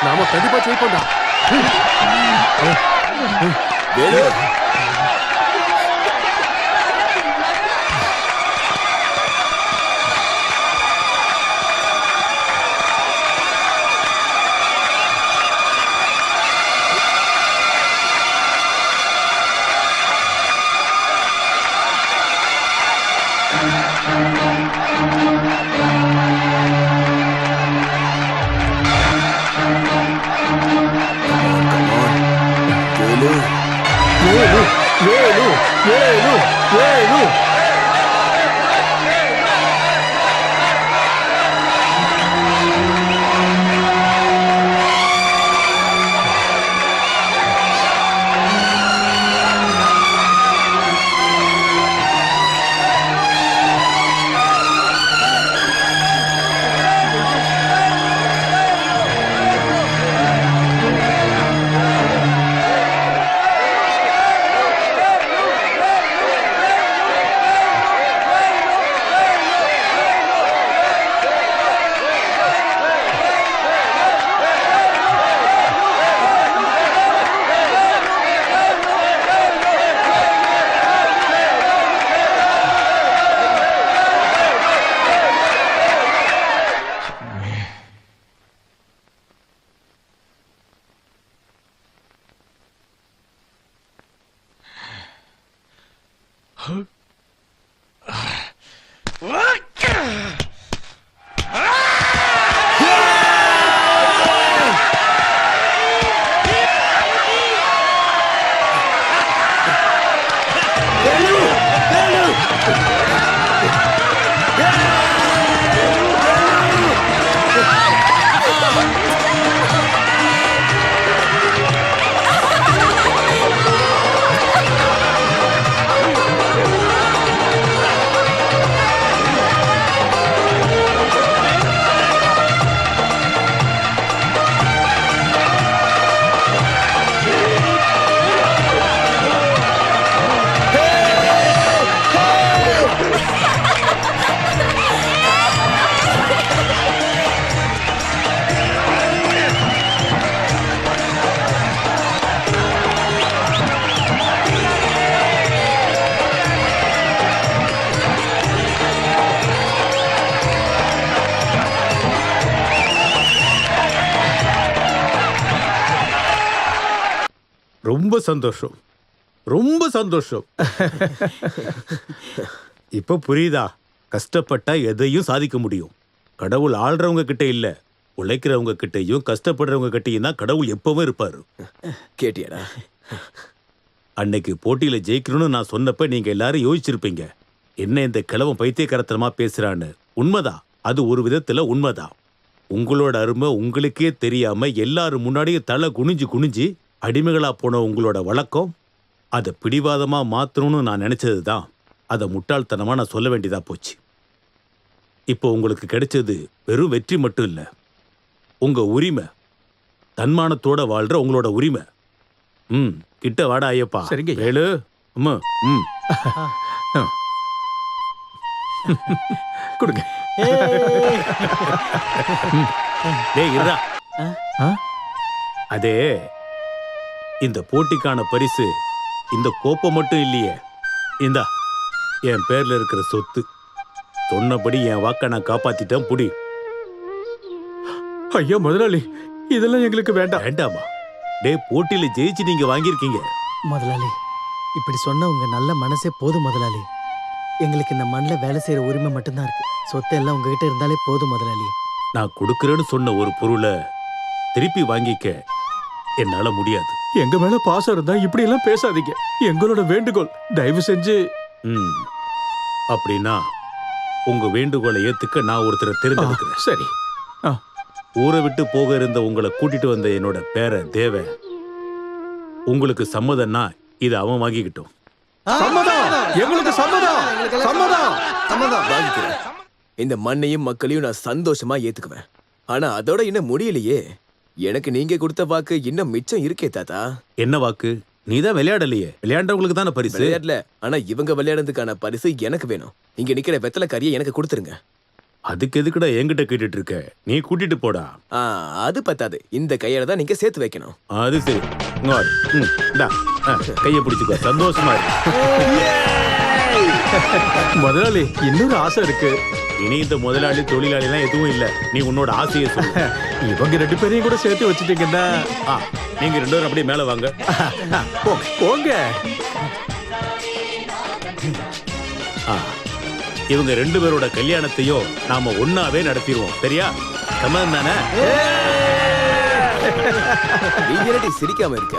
நாம கண்டிப்பா ஜெயிப்போம்டா. Velu Come on. ரொம்ப சந்தோஷம், ரொம்ப சந்தோஷம். இப்ப புரியுதா? கஷ்டப்பட்டா எதையும் சாதிக்க முடியும். கடவுள் ஆள்றவங்க கிட்ட இல்ல, உழைக்கிறவங்க கிட்டையும் கஷ்டப்படுறவங்க கிட்டையும் தான் கடவுள் எப்பவும் இருப்பாரு. கேட்டியாடா? அன்னைக்கு போட்டியில ஜெயிக்கணும்னு நான் சொன்னப்ப நீங்க எல்லாரும் யோசிச்சிருப்பீங்க, என்ன இந்த கிழவன் பைத்தியக்காரத்தனமா பேசுறான்னு. உண்மைதான், அது ஒரு விதத்துல உண்மைதான். உங்களோட அருமை உங்களுக்கே தெரியாம எல்லாரும் முன்னாடியும் தலை குனிஞ்சு குனிஞ்சு அடிமைகளா போன உங்களோட வழக்கம், அதை பிடிவாதமா மாத்தணும்னு நான் நினைச்சதுதான். அதை முட்டாள்தனமா நான் சொல்ல வேண்டியதா போச்சு. இப்போ உங்களுக்கு கிடைச்சது வெறும் வெற்றி மட்டும் இல்ல, உங்க உரிமை, தன்மானத்தோட வாழ்ற உங்களோட உரிமை. கிட்ட வாடா ஐயப்பா. சரிங்க. வேலு, அம்மா, கொடுங்க. டேய் இருடா. அதே இந்த போட்டிக்கான பரிசு இந்த கோப்பை மட்டும் இல்லையே, இந்தா என் பேர்ல இருக்கிற சொத்து. சொன்னபடி என் வாக்க நான் காப்பாத்திட்டேன். புடி. ஐயா முதலாளி, இதெல்லாம் எங்களுக்கு வேண்டாம். வேண்டாமா? டே, போட்டியில ஜெயிச்சு நீங்க வாங்கியிருக்கீங்க. முதலாளி, இப்படி சொன்ன உங்க நல்ல மனசே போதும் முதலாளி. எங்களுக்கு இந்த மண்ணில் வேலை செய்யற உரிமை மட்டும்தான் இருக்கு. சொத்தை எல்லாம் உங்ககிட்ட இருந்தாலே போதும் முதலாளி. நான் கொடுக்கறேன்னு சொன்ன ஒரு பொருளை திருப்பி வாங்கிக்க என்னால முடியாது. எங்க மேல பாசம் இருந்தா இப்படி எல்லாம் பேசாதீங்க. எங்களோட வேண்டுகோள், தயவு செஞ்சு. அப்படின்னா உங்க வேண்டுகோளை ஏத்துக்க நான் ஒருத்தரை தேர்ந்தெடுக்கிறேன். சரி. ஊரை விட்டு போக இருந்த உங்களை கூட்டிட்டு வந்த என்னோட பேர தேவ, உங்களுக்கு சம்மதம்னா இதை அவன் வாங்கிக்கிட்டோம். எங்களுக்கு சம்மதம். வாங்கிக்கிறேன். இந்த மண்ணையும் மக்களையும் நான் சந்தோஷமா ஏத்துக்குவேன். ஆனா அதோட இன்னும் முடியலையே. எனக்கு நீங்க கொடுத்த வாக்கு இன்னும் மிச்சம் இருக்கே தாத்தா. என்ன வாக்கு? நீதான் விளையாடலையே. விளையாண்டவங்களுக்கு தானே பரிசு. விளையாடல, ஆனா இவங்க விளையாடுறதுக்கான பரிசு எனக்கு வேணும். இங்க நிக்கிற வெத்தலை கறியை எனக்கு கொடுத்துருங்க. அதுக்கு எதுக்குடா என்கிட்ட கேட்டுட்டு இருக்க? நீ கூட்டிட்டு போடா. அது பத்தாது, இந்த கையால தான் நீங்க சேர்த்து வைக்கணும். அது சரி. கைய பிடிச்சுக்கோ, சந்தோஷமா இருக்கு. முதலாளி, இன்னொரு ஆசை இருக்கு. இனி இந்த முதலாளி தொழிலாளி எல்லாம் எதுவும் இல்ல. நீ உன்னோட ஆசையை சொல்லு. இவங்க 2 பேரையும் கூட சேர்த்து வச்சுட்டீங்கன்னா நீங்க 2 பேரும் அப்படியே மேல வாங்க. போங்க. இவங்க 2 பேரோட கல்யாணத்தையும் நாம ஒன்னாவே நடத்திடுவோம். சரியா? சம்மதம் தானே? நீங்க சிரிக்காம இருக்க.